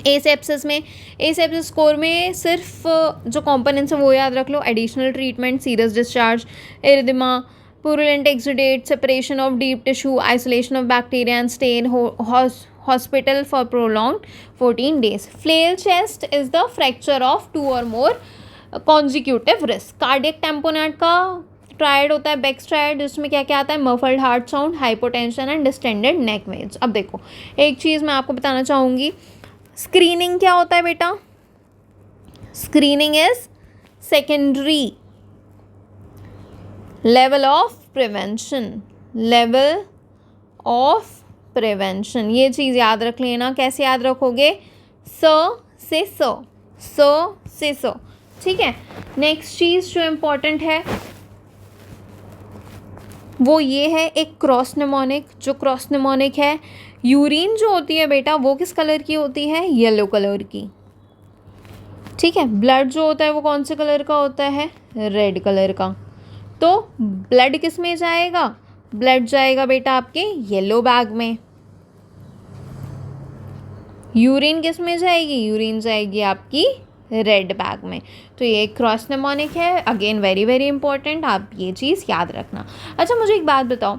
एसेप्सिस में, एसेप्सिस स्कोर में सिर्फ जो कॉम्पोनेंट्स हैं वो याद रख लो: additional treatment, serious discharge, erythema, purulent exudate, separation of deep tissue, isolation of bacteria and stay in hospital for prolonged 14 days. Flail chest is the fracture of 2 or more consecutive risk. Cardiac tamponade का ट्रायड होता है बेक्स ट्रायड, जिसमें क्या क्या आता है? Muffled heart sound, hypotension and distended neck waves. अब देखो एक चीज़ मैं आपको बताना चाहूँगी, स्क्रीनिंग क्या होता है बेटा? Screening is secondary level of prevention. Level of prevention, ये चीज़ याद रख लेना. कैसे याद रखोगे? से स. ठीक है. नेक्स्ट चीज़ जो इम्पोर्टेंट है वो ये है एक क्रॉस निमोनिक. जो क्रॉस निमोनिक है, यूरिन जो होती है बेटा वो किस कलर की होती है? येलो कलर की. ठीक है. ब्लड जो होता है वो कौन से कलर का होता है? रेड कलर का. तो ब्लड किस में जाएगा? ब्लड जाएगा बेटा आपके येलो बैग में. यूरिन किस में जाएगी? यूरिन जाएगी आपकी रेड बैग में. तो ये क्रॉस निमोनिक है. अगेन वेरी वेरी इंपॉर्टेंट, आप ये चीज़ याद रखना. अच्छा, मुझे एक बात बताओ,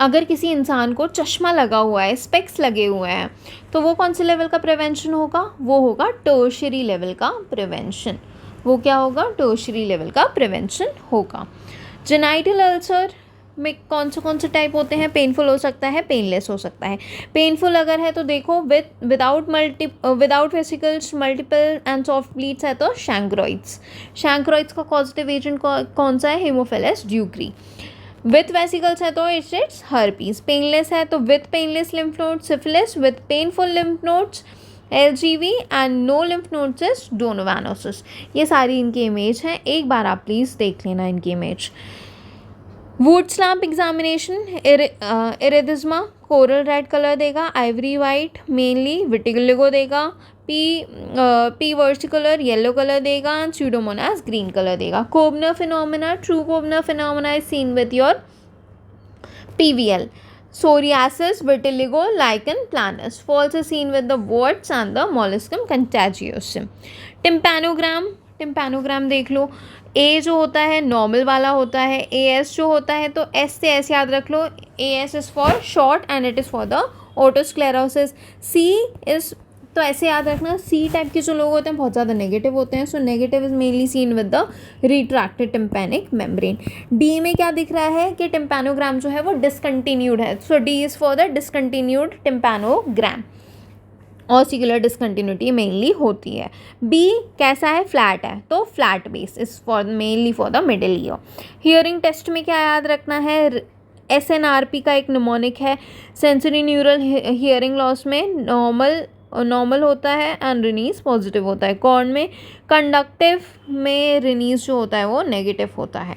अगर किसी इंसान को चश्मा लगा हुआ है, स्पेक्स लगे हुए हैं, तो वो कौन से लेवल का प्रिवेंशन होगा? वो होगा टर्शियरी लेवल का प्रिवेंशन. वो क्या होगा? टर्शियरी लेवल का प्रिवेंशन होगा. जेनाइटल अल्सर में कौन से टाइप होते हैं? पेनफुल हो सकता है, पेनलेस हो सकता है. पेनफुल अगर है तो देखो without vesicles, multiple and soft bleeds है तो शैंक्रोइड्स. शैंक्रोइड्स का पॉजिटिव एजेंट कौन सा है? हेमोफिलस ड्यूक्री. विथ वेसिकल्स है तो इट्स हर्पीस. पेनलेस है तो with painless lymph nodes syphilis, with painful lymph nodes LGV and no lymph nodes is donovanosis. ये सारी इनकी इमेज हैं. एक बार आप प्लीज़ देख लेना इनकी image. Wood's lamp examination, erythrasma coral red colour देगा, आइवरी वाइट मेनली विटिलिगो देगा, पी वर्सिकुलर येलो कलर देगा, एंड स्यूडोमोनास ग्रीन कलर देगा. Koebner phenomena, true Koebner phenomena is seen with your PVL. Psoriasis, vitiligo, lichen planus. False is seen with the warts and the molluscum contagiosum. टिम्पैनोग्राम देख लो. ए जो होता है नॉर्मल वाला होता है, AS जो होता है तो S से S याद रख लो. AS is for short and it is for the otosclerosis. C is तो ऐसे याद रखना, सी टाइप के जो लोग होते हैं बहुत ज़्यादा नेगेटिव होते हैं. So negative is mainly seen with the retracted tympanic membrane. D में क्या दिख रहा है कि टिम्पैनोग्राम जो है वो डिसकंटिन्यूड है. So D is for the discontinued tympanogram. Ossicular discontinuity mainly होती है. बी कैसा है, फ्लैट है, तो flat base is for mainly for the middle ear. Hearing test में क्या याद रखना है, SNRP का एक निमोनिक है. सेंसरी न्यूरल हियरिंग लॉस में नॉर्मल होता है एंड रिनीज पॉजिटिव होता है. कॉर्न में कंडक्टिव में रिनीज जो होता है वो नेगेटिव होता है.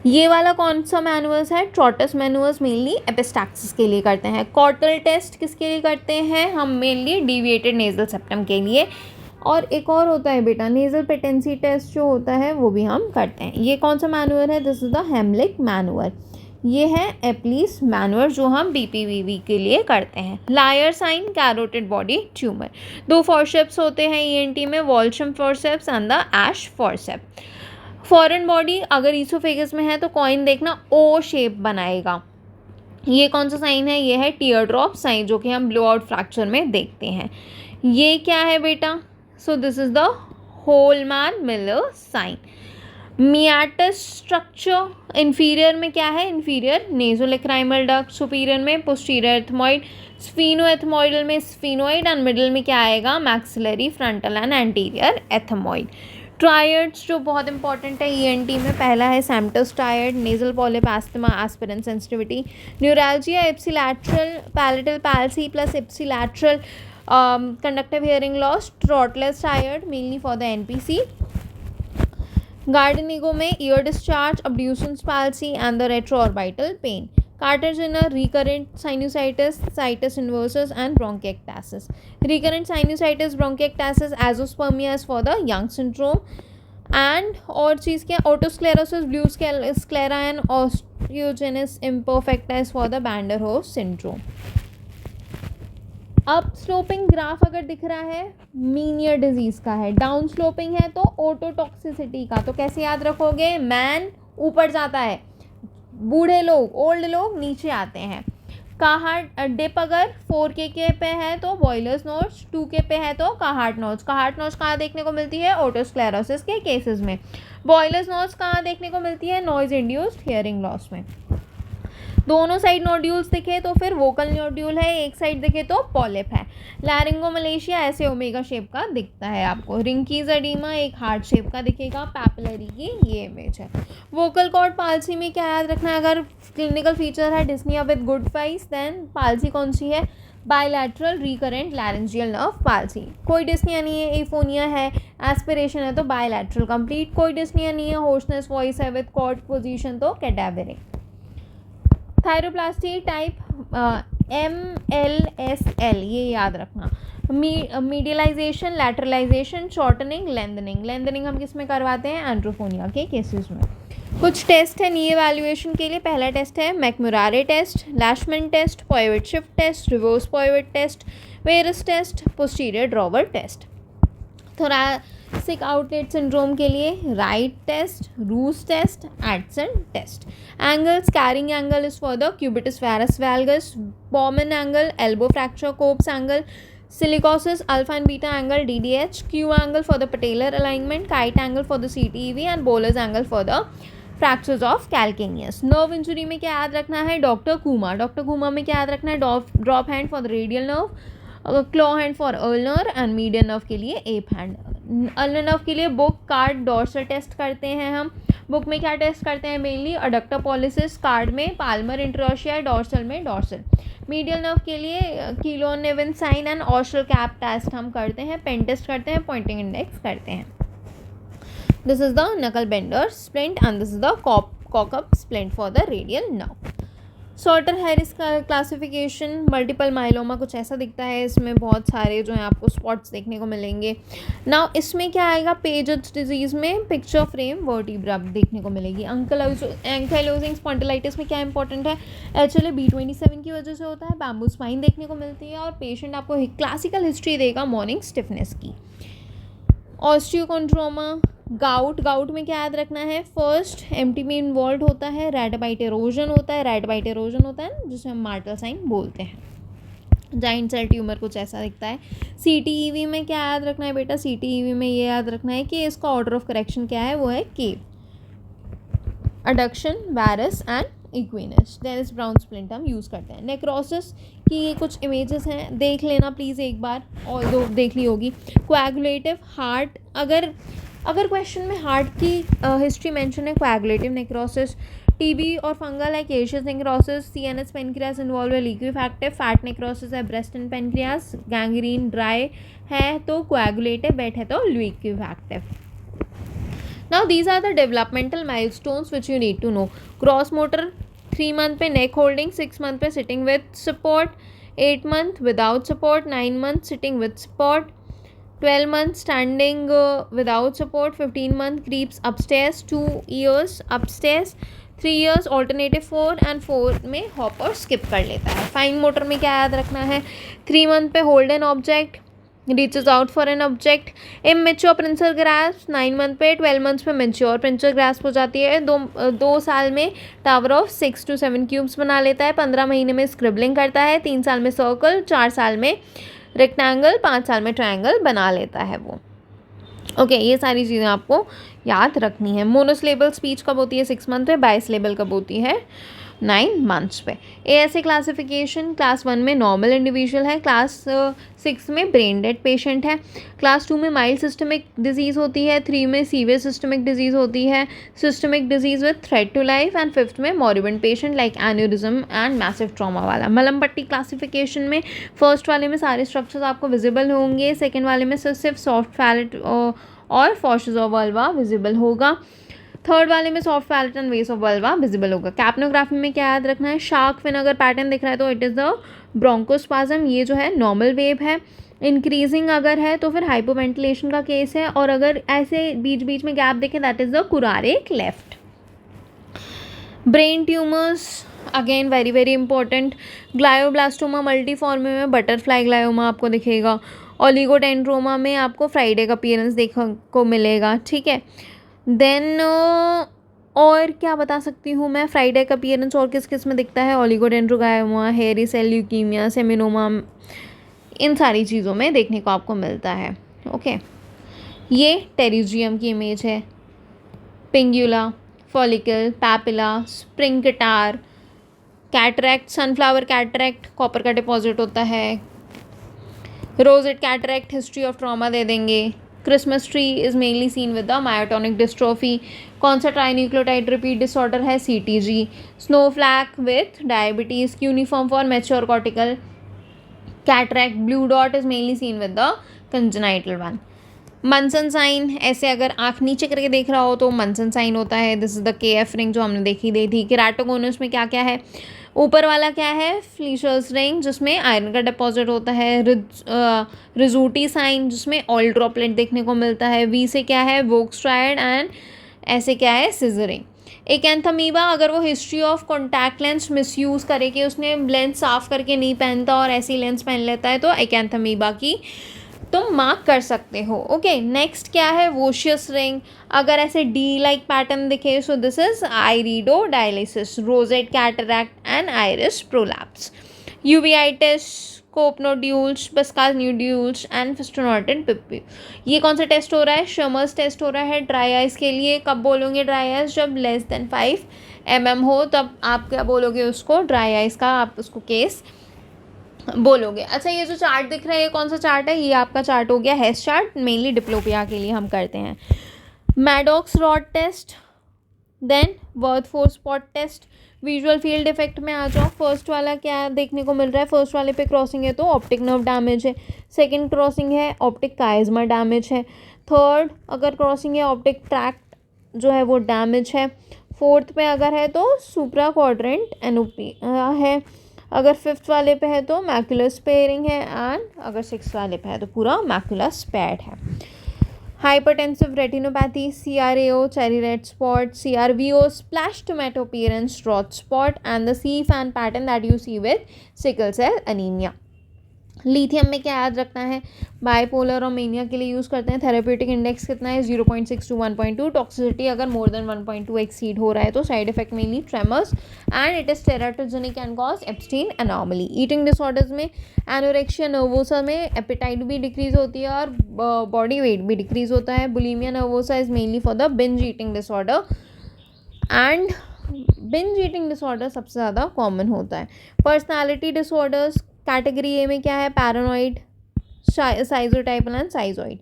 ये वाला कौन सा मैनुअल्स है, ट्रॉटस मैनुअल्स मेनली एपिस्टैक्सिस के लिए करते हैं. कॉर्टल टेस्ट किसके लिए करते हैं हम, मेनली डिविएटेड नेजल सेप्टम के लिए. और एक और होता है बेटा नेजल पेटेंसी टेस्ट जो होता है वो भी हम करते हैं. ये कौन सा मैनुअल है, दिस इज द हेमलिक मैनुअल. ये है एप्लीस मैनुअल जो हम BPVV के लिए करते हैं. Lyre sign carotid body tumour. 2 forceps होते हैं ENT में, Walsham forceps and the Asch forcep. Foreign body अगर ईसोफेगस में है तो कॉइन देखना O शेप बनाएगा. ये कौन सा साइन है, ये है टीयर ड्रॉप साइन जो कि हम ब्लो आउट फ्रैक्चर में देखते हैं. ये क्या है बेटा, so this is the Holman Miller sign. Meatus structure inferior में क्या है, इंफीरियर नेजोलेक्राइमल डक्ट. सुपीरियर में पोस्टीरियर एथमॉइड. स्फीनोएथमॉइडल में स्फीनोइड एंड मिडिल में क्या आएगा, maxillary frontal and anterior ethmoid. Triads जो बहुत इंपॉर्टेंट है ENT में, पहला है Samter's triad, nasal polyp, asthma, aspirin sensitivity. Neuralgia, ipsilateral palatal palsy plus ipsilateral conductive hearing loss. Trotter's triad mainly for the NPC. Gardenigo में ear discharge, abducens palsy and the retroorbital pain. Cardiogenic recurrent sinusitis, situs inversus and bronchiectasis. Recurrent sinusitis, bronchiectasis, azoospermia is for the young syndrome. And और चीज़ क्या, otosclerosis, blue sclera and osteogenesis imperfecta is for the Van der Waals syndrome. Up sloping graph अगर दिख रहा है मीनियर डिजीज़ का है, डाउन स्लोपिंग है तो ओटोटॉक्सिसिटी का. तो कैसे याद रखोगे, मैन ऊपर जाता है, बूढ़े लोग ओल्ड लोग नीचे आते हैं. काहार्ट डिप अगर 4K के पे है तो बॉयलर्स नोच, 2K पे है तो काहार्ट नोच. काहार्ट नोच कहाँ देखने को मिलती है, ओटोस्क्लेरोसिस के केसेस में. बॉयलर्स नोच कहाँ देखने को मिलती है, नॉइज इंड्यूस्ड हियरिंग लॉस में. दोनों साइड नोड्यूल्स दिखे तो फिर वोकल नोड्यूल है, एक साइड दिखे तो पॉलिप है. लैरिंगोमलेशिया ऐसे ओमेगा शेप का दिखता है आपको. रिंकीज एडीमा एक हार्ट शेप का दिखेगा. पैपिलरी की ये इमेज है. वोकल कॉर्ड पाल्सी में क्या याद रखना है, अगर क्लिनिकल फीचर है dyspnoea with good voice, then palsy कौन सी है, bilateral recurrent laryngeal nerve palsy. कोई डिस्निया नहीं है, एफोनिया है, एस्पिरेशन है तो बायलैटरल कंप्लीट. कोई डिस्निया नहीं है, होर्सनेस वॉइस है विद कॉर्ड पोजीशन तो कैडावरिक. थायरोप्लास्टी टाइप MLSL ये याद रखना. मीडियलाइजेशन, लैटरलाइजेशन, शॉर्टनिंग, लेंथनिंग. लेंथनिंग हम किस में करवाते हैं, एंड्रोफोनिया के केसेस में. कुछ टेस्ट है नी एवेल्युएशन के लिए. पहला टेस्ट है McMurray test, Lachman test, pivot shift test, reverse pivot test, varus test, posterior drawer test. Thoracic outlet syndrome के लिए Wright test, Roos test, Adson test. Angles, carrying angle is for the cubitus varus valgus. Baumann angle, elbow fracture, Cobb's angle, silicosis, alpha and beta angle, DDH. Q angle for the patellar alignment, kite angle for the CTEV and Bowler's angle for the fractures of calcaneus. nerve injury में क्या याद रखना है, डॉक्टर कुमा. डॉक्टर कुमा में क्या याद रखना है, drop hand for the radial nerve, claw hand for ulnar and median nerve के लिए एप हैंड. अल्नर नर्व के लिए बुक, कार्ड, डॉर्सल टेस्ट करते हैं हम. बुक में क्या टेस्ट करते हैं, मेनली अडक्टर पॉलिसिस. कार्ड में पाल्मर इंटरॉशिया, डॉर्सल में डॉर्सल. मीडियल नर्व के लिए Kiloh Nevin sign and Ochsner clasp test हम करते हैं. पेन टेस्ट करते हैं, पॉइंटिंग इंडेक्स करते हैं. This is the knuckle bender splint and this is the cockup splint for the radial nerve. Salter Harris का क्लासिफिकेशन, मल्टीपल माइलोमा कुछ ऐसा दिखता है, इसमें बहुत सारे जो है आपको स्पॉट्स देखने को मिलेंगे। नाउ इसमें क्या आएगा, पेजेस डिजीज़ में पिक्चर फ्रेम वर्टिब्रा देखने को मिलेगी। एंकाइलोजिंग स्पॉन्डिलाइटिस में क्या इंपॉर्टेंट है, एक्चुअली B27 की वजह से होता है, बैम्बू स्पाइन देखने को मिलती है और पेशेंट आपको क्लासिकल हिस्ट्री देगा मॉर्निंग स्टिफनेस की। ऑस्टियोकॉन्ड्रोमा, गाउट में क्या याद रखना है, फर्स्ट एमटीबी इन्वॉल्व होता है, रेटिनाइट इरोजन होता है जिसे हम मार्टल साइन बोलते हैं। जाइंट सेल ट्यूमर कुछ ऐसा दिखता है। CTEV में क्या याद रखना है बेटा, CTEV में ये याद रखना है कि इसका ऑर्डर ऑफ करेक्शन क्या है, वो है cavus, adduction, varus and equinus. Denis Browne splint हम यूज़ करते हैं। नेक्रोसिस की ये कुछ इमेजेस हैं, देख लेना प्लीज़ एक बार, और दो देख ली होगी। कोएगुलेटिव हार्ट, अगर क्वेश्चन में हार्ट की हिस्ट्री मेंशन है, कोएगुलेटिव नेक्रोसिस। टीबी और फंगल है, caseous necrosis. CNS pancreas involve है, लिक्विफैक्टिव। फैट नेक्रोसिस है, breast and pancreas. Gangrene dry है तो कोएगुलेटिव, वेट है तो liquefactive. Now these are the developmental milestones which you need to know. Gross motor 3 month पे neck holding, 6 month पे sitting with support, 8 month without support, 9 month sitting with support, 12 month standing without support, 15 month creeps upstairs, 2 years upstairs, 3 years alternative 4 and 4 में hop और skip कर लेता है। Fine motor में क्या याद रखना है, 3 month पे hold an object, reaches out for an object. Immature pincers grasp 9 month पे, 12 मंथ्स पे मेच्योर पिंचर ग्रास्प हो जाती है। दो साल में टावर ऑफ 6 to 7 क्यूब्स बना लेता है। 15 महीने में स्क्रिबलिंग करता है। 3 साल में सर्कल, 4 साल में रेक्टेंगल, 5 साल में ट्रायंगल बना लेता है वो। ओके, ये सारी चीज़ें आपको याद रखनी है। मोनोसिलेबल स्पीच कब होती है, 6 मंथ पे। बाइसिलेबल कब होती है, 9 मंथ्स पे। ASA क्लासिफिकेशन, क्लास 1 में नॉर्मल इंडिविजुअल है, क्लास 6 में ब्रेन डेड पेशेंट है, क्लास 2 में माइल्ड सिस्टमिक डिजीज़ होती है, 3 में सीवियर सिस्टमिक डिजीज़ होती है, systemic disease with threat to life, and 5th में moribund patient like aneurysm and massive trauma वाला। मलम पट्टी क्लासिफिकेशन में फर्स्ट वाले में सारे स्ट्रक्चर्स आपको विजिबल होंगे, सेकेंड वाले में सिर्फ सॉफ्ट पैलेट और फॉशेस ऑफ वल्वा विजिबल होगा, थर्ड वाले में सॉफ्ट पैलेट एंड वेस ऑफ वल्वा विजिबल होगा। कैप्नोग्राफी में क्या याद रखना है, शार्क फिन अगर पैटर्न दिख रहा है तो इट इज़ द ब्रोंकोस्पाज्म, ये जो है नॉर्मल वेव है। इंक्रीजिंग अगर है तो फिर हाइपोवेंटिलेशन का केस है, और अगर ऐसे बीच बीच में गैप देखें that is the curare cleft. Brain tumours again very very important. Glioblastoma multiforme में बटरफ्लाई ग्लायोमा आपको दिखेगा। ओलिगोडेंड्रोमा में आपको फ्राइडे का अपीयरेंस देखने को मिलेगा, ठीक है। देन और क्या बता सकती हूँ मैं, फ्राइडे का अपीयरेंस और किस किस में दिखता है, oligodendroglioma, hairy cell leukaemia, seminoma, इन सारी चीज़ों में देखने को आपको मिलता है। ओके, ये टेरिजियम की इमेज है। Pinguecula, follicle, papilla, spring catarrh, cataract, sunflower cataract, copper का डिपॉजिट होता है। Rosette cataract, history of trauma दे देंगे। Christmas tree is mainly seen with the myotonic dystrophy. कौन सा ट्राइन्यूक्लियोटाइड रिपीट डिसऑर्डर है, CTG। Snowflake with diabetes, uniform for mature cortical cataract. Blue dot is mainly seen with the congenital one. Munson sign, ऐसे अगर आँख नीचे करके देख रहा हो तो मनसन साइन होता है। This is the KF ring जो हमने देखी दी थी। केराटोकोनस में क्या क्या है, ऊपर वाला क्या है, फ्लीशर्स रिंग जिसमें आयरन का डिपॉजिट होता है। रिजूटी साइन जिसमें ऑयल ड्रॉपलेट देखने को मिलता है। V से क्या है, वोक्सट्रायड, एंड ऐसे क्या है, सिजरिंग। एकेंथमीबा, अगर वो history of contact lens misuse करे कि उसने लेंस साफ़ करके नहीं पहनता और ऐसी लेंस पहन लेता है तो एकेंथमीबा की तुम मार्क कर सकते हो। ओके, नेक्स्ट क्या है, वोशियस रिंग, अगर ऐसे डी लाइक पैटर्न दिखे so this is iridodialysis. Rosette cataract and iris prolapse. Uveitis, Koeppe nodules, Busacca nodules and फिस्टोनोटेड पिप्पी। ये कौन सा टेस्ट हो रहा है, शर्मर्स टेस्ट हो रहा है ड्राई आइज के लिए। कब बोलोगे ड्राई आइज, जब लेस देन 5 mm हो, तब आप क्या बोलोगे उसको, ड्राई आइज का आप उसको केस बोलोगे। अच्छा, ये जो चार्ट दिख रहा है ये कौन सा चार्ट है, ये आपका चार्ट हो गया हेस चार्ट, मेनली डिप्लोपिया के लिए हम करते हैं। Maddox rod test, then Worth spot test. Visual field effect में आ जाओ, फर्स्ट वाला क्या देखने को मिल रहा है, फर्स्ट वाले पे क्रॉसिंग है तो ऑप्टिक नर्व डैमेज है। सेकंड क्रॉसिंग है ऑप्टिक काइज़मा डैमेज है। थर्ड अगर क्रॉसिंग है ऑप्टिक ट्रैक्ट जो है वो डैमेज है। 4th पे अगर है तो सुप्रा क्वाड्रेंट एनओपी है, अगर 5th वाले पे है तो मैकुलर स्पेयरिंग है, एंड अगर 6th वाले पे है तो पूरा मैकुलर स्पेयर्ड है. Hypertensive retinopathy, CRAO, cherry red spot, CRVO, splash tomato appearance, rot spot, and the C-fan pattern that you see with sickle cell anemia. Lithium में क्या याद रखना है, बाइपोलर और मेनिया के लिए यूज़ करते हैं. थेरेप्यूटिक इंडेक्स कितना है, 0.6 to 1.2. टॉक्सिसिटी अगर मोर देन 1.2 एक्सीड हो रहा है तो side effect mainly tremors, and it is teratogenic and cause Ebstein anomaly. Eating disorders में एनोरेक्सिया नर्वोसा में एपेटाइट भी डिक्रीज होती है और बॉडी वेट भी डिक्रीज होता है. Bulimia nervosa is mainly for the binge eating disorder, and binge eating disorder सबसे ज़्यादा कॉमन होता है. पर्सनैलिटी डिसऑर्डर्स कैटेगरी ए में क्या है, पैरानॉइड, साइजोटाइपल एंड साइजॉइड.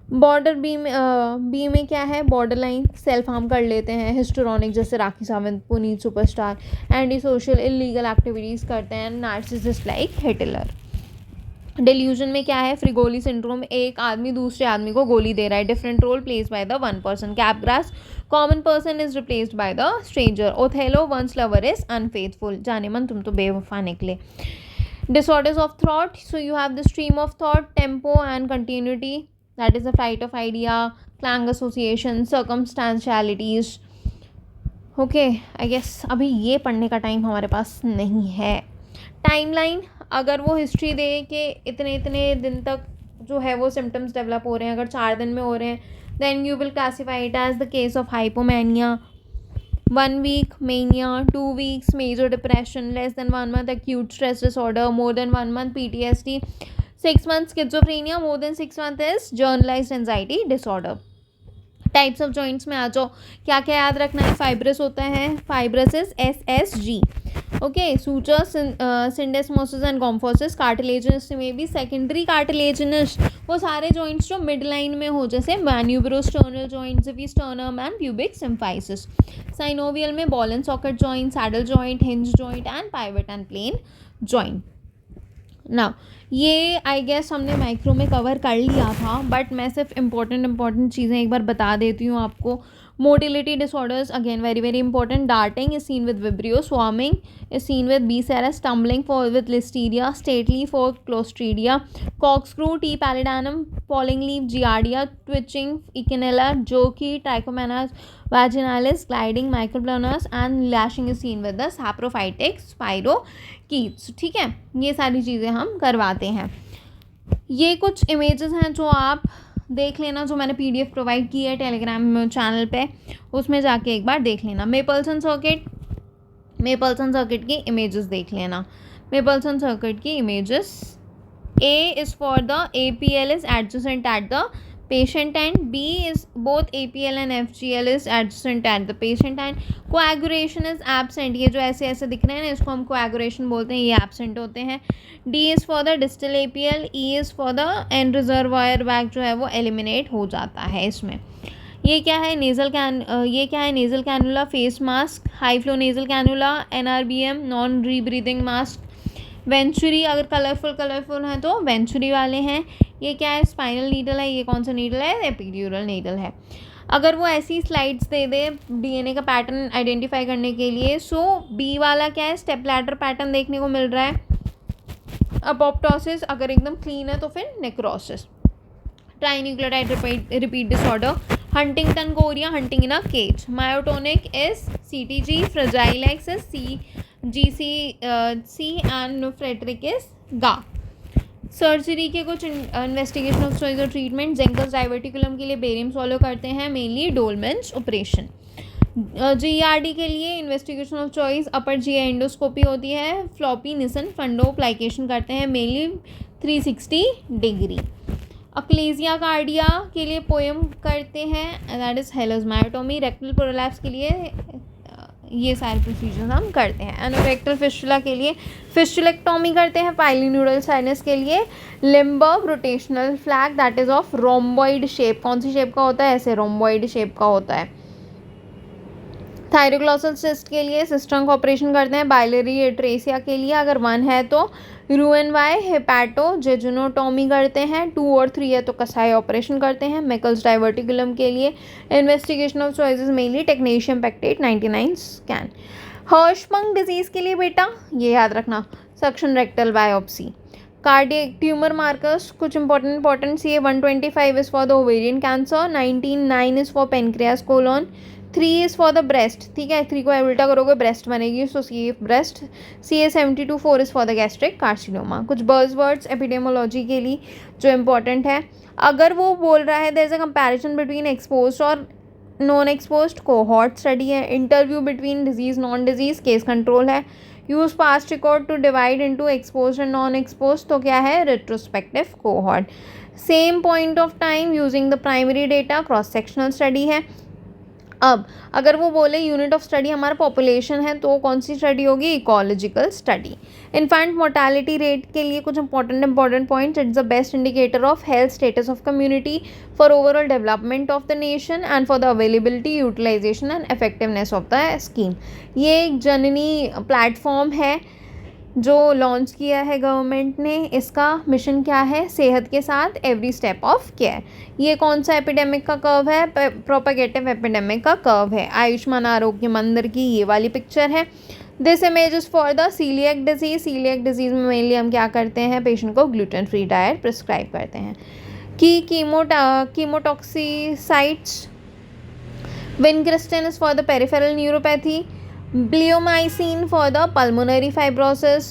बॉर्डर बी में क्या है, बॉर्डर लाइन, सेल्फ हार्म कर लेते हैं, हिस्टोरॉनिक जैसे Rakhi Sawant, Puneet superstar, anti social illegal activities करते हैं, नार्सिसिस्ट लाइक हिटलर. डिल्यूजन में क्या है, फ्रिगोली सिंड्रोम, एक आदमी दूसरे आदमी को गोली दे रहा है, different role plays by the one person. Capgras, common person is replaced by the stranger. Othello, one's lover is unfaithful, जाने मन तुम तो बेवफा निकले. Disorders of thought, so you have the stream of thought, tempo and continuity, that is the flight of idea, clang association, circumstantialities. Okay, I guess अभी ये पढ़ने का टाइम हमारे पास नहीं है. टाइमलाइन, अगर वो हिस्ट्री दे कि इतने इतने दिन तक जो है वो सिम्टम्स डेवलप हो रहे हैं, अगर 4 दिन में हो रहे हैं, then you will classify it as the case of hypomania. 1 week mania, 2 weeks major depression, less than 1 month acute stress disorder, more than 1 month PTSD, 6 months schizophrenia, more than 6 months is generalized anxiety disorder. Types of joints में आ जाओ, क्या क्या याद रखना है. फाइब्रस होता है, fibrous is SSG. Okay, suture, syndesmosis and gomphosis. Cartilaginous में भी सेकेंडरी कार्टिलेजिनस, वो सारे जॉइंट्स जो मिड लाइन में हो, जैसे manubriosternal joint, xiphisternum and pubic symphysis. Synovial में ball and socket joint, saddle joint, hinge joint and pivot and plane joint. ना ये आई गेस हमने माइक्रो में कवर कर लिया था, बट मैं सिर्फ इम्पॉर्टेंट चीज़ें एक बार बता देती हूँ आपको. Motility disorders, again very important. Darting is seen with vibrio, swarming is seen with B cereus, stumbling for with listeria, stately for clostridia, corkscrew, T pallidum, falling leaf, giardia, twitching, Eikenella, jerky, trichomonas vaginalis, gliding, microplanus and lashing is seen with the saprophytic spirochetes. ठीक है, ये सारी चीज़ें हम करवाते हैं. ये कुछ इमेजेस हैं जो आप देख लेना, जो मैंने PDF प्रोवाइड की है टेलीग्राम चैनल पे, उसमें जाके एक बार देख लेना. मेपल्सन सर्किट की इमेजेस देख लेना. मेपल्सन सर्किट की images, A is for the APL is adjacent at the patient end, B is both APL and FGL is adjacent at the patient end, coagulation is absent, ये जो ऐसे ऐसे दिख रहे हैं ना, इसको हम coagulation बोलते हैं, ये absent होते हैं. D is for the distal APL, E is for the end reservoir bag, जो है वो eliminate हो जाता है इसमें. ये क्या है, nasal cannula, face mask, high flow nasal cannula, NRBM, non rebreathing mask. Venturi, अगर कलरफुल हैं तो वेंचुरी वाले हैं. ये क्या है, स्पाइनल नीडल है. ये कौन सा नीडल है, एपिड्यूरल नीडल है. अगर वो ऐसी स्लाइड्स दे दे DNA का पैटर्न आइडेंटिफाई करने के लिए, सो B वाला क्या है, स्टेप लैडर पैटर्न देखने को मिल रहा है. अपोप्टोसिस, अगर एकदम क्लीन है तो फिर necrosis. Trinucleotide repeat disorder, Huntington chorea, hunting in a cage. Myotonic is CTG, fragile X is GC and Friedreich is GA. Surgery के कुछ इन्वेस्टिगेशन ऑफ चॉइस और ट्रीटमेंट. जेंकल्स डाइवर्टिकुलम के लिए बेरियम सॉलो करते हैं, मेनली डोलमेंस ऑपरेशन. GERD के लिए investigation of choice upper GI endoscopy होती है. फ्लॉपी निसन फंडोप्लाइकेशन करते हैं, मेनली 360 डिग्री. अक्लेजिया कार्डिया के लिए पोएम करते हैं, दैट इज हेलस मायोटोमी. रेक्टल प्रोलैप्स के लिए ये सारे प्रोसीजर्स हम करते हैं. एनोरेक्टल फिस्टुला के लिए फिस्टुलेक्टोमी करते हैं. पाइलिन्यूरल साइनस के लिए Limburg rotational flag, that is of rhomboid shape. कौन सी शेप का होता है, ऐसे रोम्बॉइड शेप का होता है. थायरोग्लॉसल सिस्ट के लिए सिस्टम का ऑपरेशन करते हैं। बाइलरी एट्रेसिया के लिए अगर 1 है तो रूएनवाई हेपाटोजेजुनोटोमी करते हैं। 2 और 3 है तो कसाई ऑपरेशन करते हैं। मेकल्स डाइवर्टिकुलम के लिए investigation of choices mainly technetium पेक्टेट 99 स्कैन। हर्शबंग डिजीज़ के लिए बेटा ये याद रखना suction rectal biopsy. Cardiac tumour markers कुछ इंपॉर्टेंट सी है। 125 is for the ovarian cancer, 99 is for pancreas colon, 3 is for the breast, ठीक है 3 को उल्टा करोगे ब्रेस्ट बनेगी, so C breast. CA72 4 is for the gastric carcinoma. कुछ बज़वर्ड्स एपिडेमोलॉजी के लिए जो इम्पोर्टेंट है, अगर वो बोल रहा है there is a comparison between exposed और नॉन एक्सपोज्ड, कोहॉर्ट स्टडी है। Interview between disease non disease, case control है। Use past record to divide into exposed and non exposed, तो क्या है retrospective cohort. Same point of time using the primary data, cross sectional study है। अब अगर वो बोले यूनिट ऑफ स्टडी हमारा पॉपुलेशन है तो कौन सी स्टडी होगी, ecological study. Infant mortality rate के लिए कुछ important points, it's the best indicator of health status of community for overall development of the nation and for the availability utilisation and effectiveness of the scheme. ये एक जननी प्लेटफॉर्म है जो लॉन्च किया है गवर्नमेंट ने। इसका मिशन क्या है, सेहत के साथ एवरी स्टेप ऑफ केयर। ये कौन सा एपिडेमिक का कर्व है, प्रोपेगेटिव एपिडेमिक का कर्व है। आयुष्मान आरोग्य मंदिर की ये वाली पिक्चर है। This image is for the coeliac disease. Coeliac disease में मेनली हम क्या करते हैं, पेशेंट को ग्लूटेन फ्री डाइट प्रिस्क्राइब करते हैं। की chemotoxicities, vincristine is for the peripheral neuropathy, bleomycin for the pulmonary fibrosis,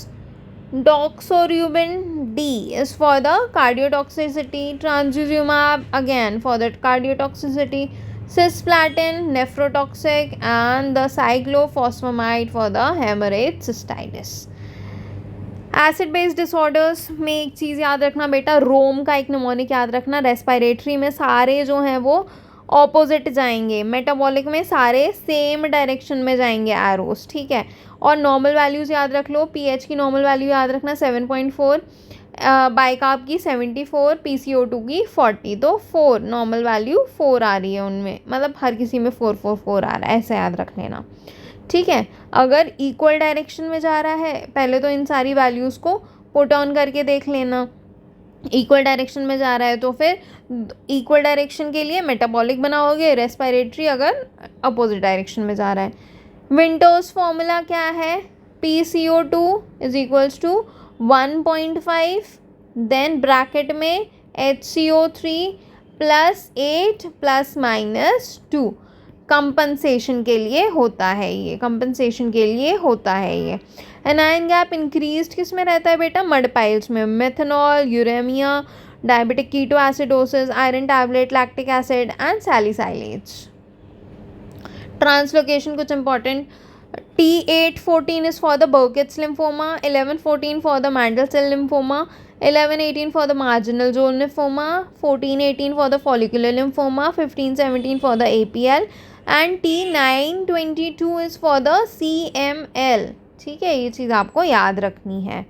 doxorubin D is for the cardiotoxicity, trastuzumab again for the cardiotoxicity, cisplatin nephrotoxic and the cyclophosphamide for the hemorrhage cystitis। Acid based disorders में एक चीज़ याद रखना बेटा, रोम का एक निमोनिक याद रखना। रेस्पिरेटरी में सारे जो हैं वो ऑपोजिट जाएंगे, मेटाबॉलिक में सारे सेम डायरेक्शन में जाएंगे एरोस, ठीक है। और नॉर्मल वैल्यूज़ याद रख लो, पीएच की नॉर्मल वैल्यू याद रखना 7.4, बाइकार्ब की 74, PCO2 की 40, तो 4 नॉर्मल वैल्यू 4 आ रही है उनमें, मतलब हर किसी में 4 आ रहा है, ऐसे याद रख लेना, ठीक है। अगर इक्वल डायरेक्शन में जा रहा है, पहले तो इन सारी वैल्यूज़ को पुट ऑन करके देख लेना। इक्वल डायरेक्शन में जा रहा है तो फिर इक्वल डायरेक्शन के लिए मेटाबॉलिक बनाओगे, रेस्पिरेटरी अगर अपोजिट डायरेक्शन में जा रहा है। विंटर्स फॉर्मूला क्या है, PCO2 इज इक्वल्स टू 1.5, देन ब्रैकेट में HCO3 +8 ±2। कंपनसेशन के लिए होता है ये, कंपनसेशन के लिए होता है ये। एनायन गैप इंक्रीज्ड किस में रहता है बेटा, मड पाइल्स में। Methanol, uremia, diabetic keto acidosis, iron tablet, lactic acid and salicylates. Translocation कुछ important, T814 is for the Burkitt's lymphoma, 1114 for the mantle cell lymphoma, 1118 for the marginal zone lymphoma, 1418 for the follicular lymphoma, 1517 for the APL and T922 is for the CML, ठीक है। ये चीज़ आपको याद रखनी है।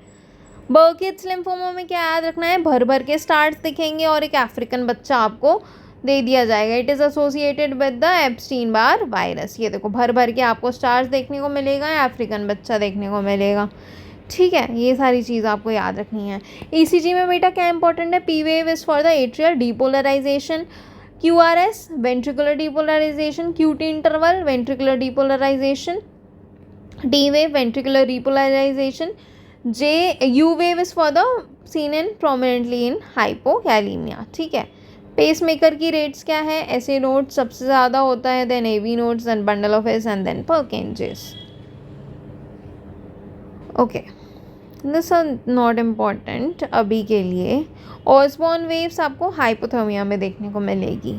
बर्किट्स लिम्फोमा में क्या याद रखना है, भर भर के स्टार्स दिखेंगे और एक अफ्रीकन बच्चा आपको दे दिया जाएगा। It is associated with the Epstein Barr virus. ये देखो भर भर के आपको स्टार्स देखने को मिलेगा, अफ्रीकन बच्चा देखने को मिलेगा, ठीक है। ये सारी चीज़ आपको याद रखनी है। ECG में बेटा क्या इंपॉर्टेंट है, P wave is for the atrial depolarisation, QRS ventricular depolarisation, QT interval ventricular depolarisation, D wave ventricular depolarisation, U wave is for the seen in prominently in hypokalaemia, ठीक है। पेस मेकर की रेट्स क्या है, SA नोट्स सबसे ज़्यादा होता है, then AV nodes, then bundle of His and then Purkinjes. Okay, this are not important अभी के लिए। ऑसबॉर्न वेव्स आपको हाइपोथर्मिया में देखने को मिलेगी।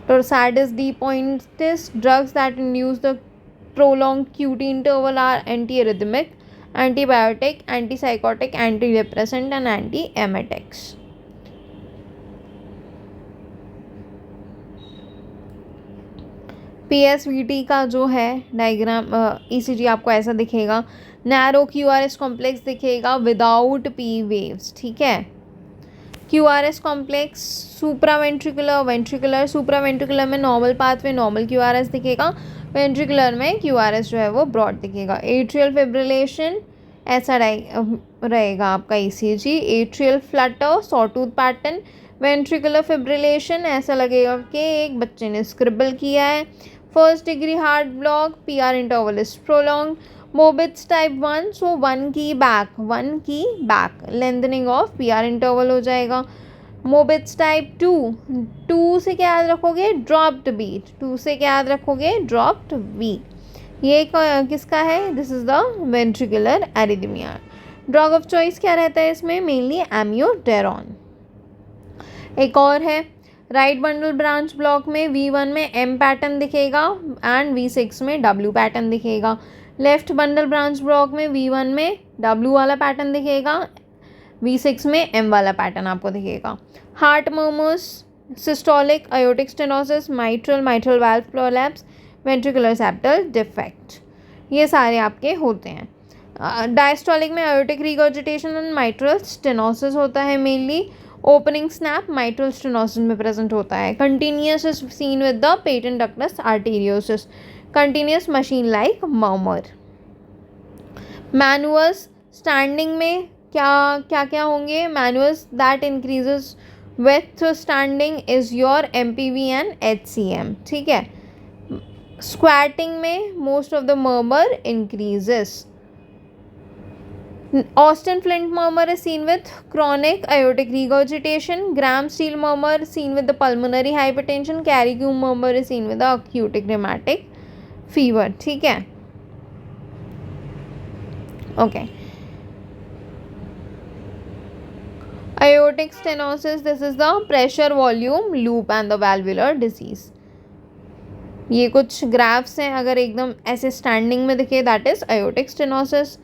Torsades de pointes, drugs that induce the prolong QT interval are antiarrhythmic, antibiotic, antipsychotic, antidepressant and antiemetics. PSVT का जो है डायग्राम, ECG आपको ऐसा दिखेगा, नैरो QRS कॉम्प्लेक्स दिखेगा विदाउट P वेव्स, ठीक है। QRS complex supraventricular, ventricular, supraventricular में नॉर्मल पाथवे, नॉर्मल QRS दिखेगा, वेंट्रिकुलर में QRS जो है वो ब्रॉड दिखेगा। एट्रियल फिब्रिलेशन ऐसा रहेगा आपका ECG। Atrial Flutter sawtooth pattern. Ventricular fibrillation ऐसा लगेगा कि एक बच्चे ने स्क्रिबल किया है। First degree heart block, PR interval is prolong. Mobitz type 1, सो 1 की back lengthening of PR interval हो जाएगा। मोबिट्स टाइप 2, 2 से क्या याद रखोगे? Dropped beat. 2 से क्या याद रखोगे? Dropped beat. ये किसका है? This is the ventricular arrhythmia. Drug of choice क्या रहता है इसमें? Mainly amiodarone. एक और है, राइट बंडल ब्रांच ब्लॉक में V1 में M पैटर्न दिखेगा एंड V6 में W पैटर्न दिखेगा। लेफ्ट बंडल ब्रांच ब्लॉक में V1 में W वाला पैटर्न दिखेगा, V6 में M वाला पैटर्न आपको दिखेगा। Heart murmurs, systolic aortic stenosis, mitral valve prolapse, ventricular septal defect, ये सारे आपके होते हैं। डायस्टोलिक में aortic regurgitation and mitral stenosis होता है mainly. Opening snap mitral stenosis में प्रेजेंट होता है। Continuous is seen with the patent ductus arteriosus, continuous machine like murmur. Maneuvers, standing में क्या होंगे? Maneuvers that increases with standing is your MPV and HCM, ठीक है। स्क्वाटिंग में most of the murmur increases. Austin Flint murmur is seen with chronic aortic regurgitation. Gram steel murmur seen with the pulmonary hypertension. Carrigue murmur is seen with the acute rheumatic fever, ठीक है। Okay. Aortic stenosis, this is the pressure volume loop and the valvular disease. ये कुछ ग्राफ्स हैं, अगर एकदम ऐसे स्टैंडिंग में दिखे that is aortic stenosis।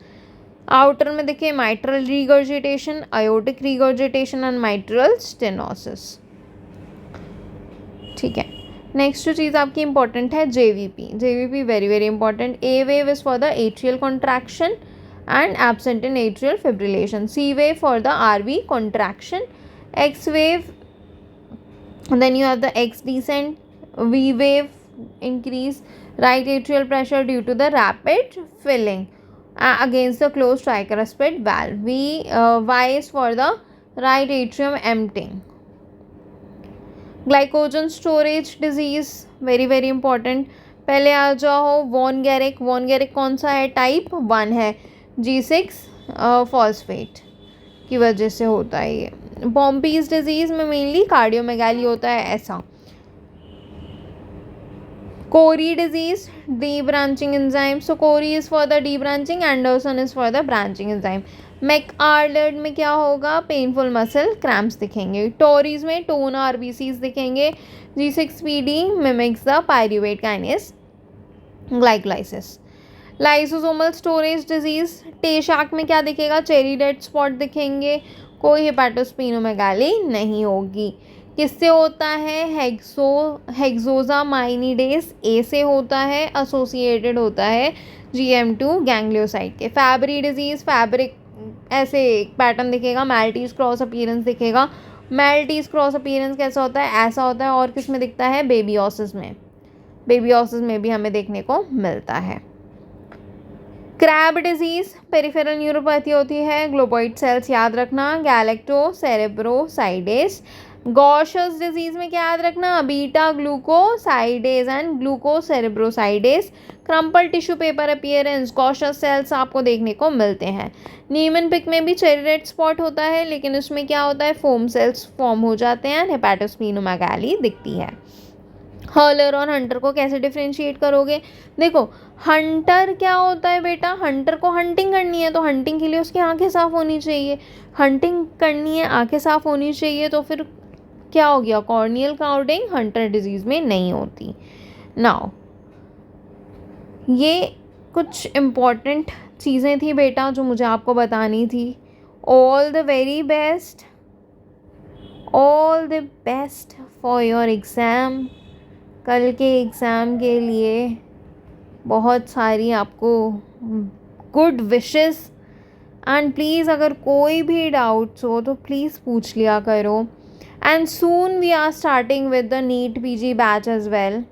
Outer में देखिए mitral regurgitation, aortic regurgitation and mitral stenosis, ठीक है। नेक्स्ट जो चीज़ आपकी इंपॉर्टेंट है JVP very very important. A wave is for the atrial contraction and absent in atrial fibrillation. C wave for the RV contraction. X wave, then you have the X descent. V wave increase right atrial pressure due to the rapid filling against the closed tricuspid valve. Y is for the right atrium emptying. Glycogen storage disease very very important. पहले आ जाओ वॉन गैरिक कौन सा है? टाइप 1 है, G6 फॉस्फेट की वजह से होता है ये। पॉम्पीज डिजीज में मेनली कार्डियोमेगाली होता है ऐसा। Cori disease, debranching enzyme. So Cori is for the debranching, Anderson is for the branching enzyme. McArdle में क्या होगा? पेनफुल मसल क्रैम्प्स दिखेंगे। टोरीज में टोन RBCs दिखेंगे। G6PD mimics the pyruvate kinase glycolysis. Lysosomal storage disease, Tay Sachs में क्या दिखेगा? चेरी डेड स्पॉट दिखेंगे। कोई हेपाटोस्पिनोमेगाली नहीं होगी। किससे होता है? हेक्सोजामाइनिडेस A से होता है, एसोसिएटेड होता है GM2 गैंग्लियोसाइट के। फैब्री डिजीज, फैब्रिक ऐसे एक पैटर्न दिखेगा, मैल्टीज क्रॉस अपीयरेंस दिखेगा। मैल्टीज क्रॉस अपीयरेंस कैसा होता है? ऐसा होता है। और किस में दिखता है? बेबीओसिस में भी हमें देखने को मिलता है। क्रैब डिजीज, पेरिफेरल न्यूरोपैथी होती है। ग्लोबोइड सेल्स याद रखना। गैलेक्टोसेरेब्रोसाइडेस। गॉशस डिजीज में क्या याद रखना? Beta glucosidase and glucocerebrosidase. Crumple tissue paper appearance, Gaucher's cells आपको देखने को मिलते हैं। नीमन पिक में भी चेरी रेड स्पॉट होता है, लेकिन उसमें क्या होता है? फोम सेल्स फॉर्म हो जाते हैं, हेपाटोस्पिनोमेगाली दिखती है। हर्लर और हंटर को कैसे डिफ्रेंशिएट करोगे? देखो, हंटर क्या होता है बेटा? हंटर को हंटिंग करनी है, तो हंटिंग के लिए उसकी आंखें साफ होनी चाहिए। हंटिंग करनी है, आंखें साफ होनी चाहिए, तो फिर क्या हो गया? कॉर्नियल क्लाउडिंग हंटर डिजीज में नहीं होती। नाउ ये कुछ इम्पॉर्टेंट चीज़ें थी बेटा जो मुझे आपको बतानी थी। All the best for your exam. कल के एग्ज़ाम के लिए बहुत सारी आपको गुड विशेस एंड प्लीज़ अगर कोई भी डाउट्स हो तो प्लीज़ पूछ लिया करो। And soon we are starting with the NEET PG batch as well.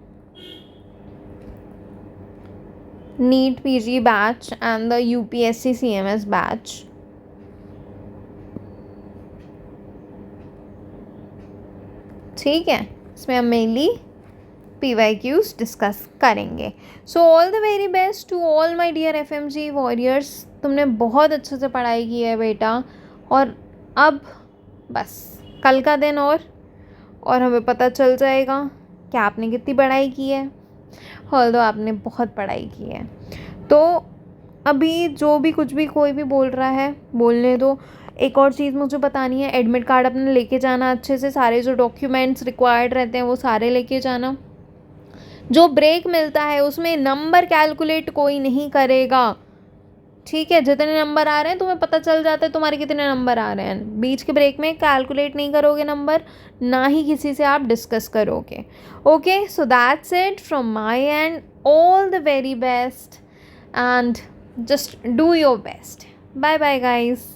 NEET PG batch and the UPSC CMS batch. ठीक है, इसमें हम मेनली PYQs डिस्कस करेंगे। So all the very best to all my dear FMG warriors. तुमने बहुत अच्छे से पढ़ाई की है बेटा, और अब बस कल का दिन और हमें पता चल जाएगा कि आपने कितनी पढ़ाई की है। ऑल्दो आपने बहुत पढ़ाई की है, तो अभी जो भी कुछ भी कोई भी बोल रहा है बोलने दो। एक और चीज़ मुझे बतानी है, एडमिट कार्ड अपने लेके जाना अच्छे से, सारे जो डॉक्यूमेंट्स रिक्वायर्ड रहते हैं वो सारे लेके जाना। जो ब्रेक मिलता है उसमें नंबर कैलकुलेट कोई नहीं करेगा, ठीक है? जितने नंबर आ रहे हैं तुम्हें पता चल जाता है तुम्हारे कितने नंबर आ रहे हैं। बीच के ब्रेक में कैलकुलेट नहीं करोगे नंबर, ना ही किसी से आप डिस्कस करोगे। Okay, so that's it from my and. All the very best and just do your best. Bye bye guys.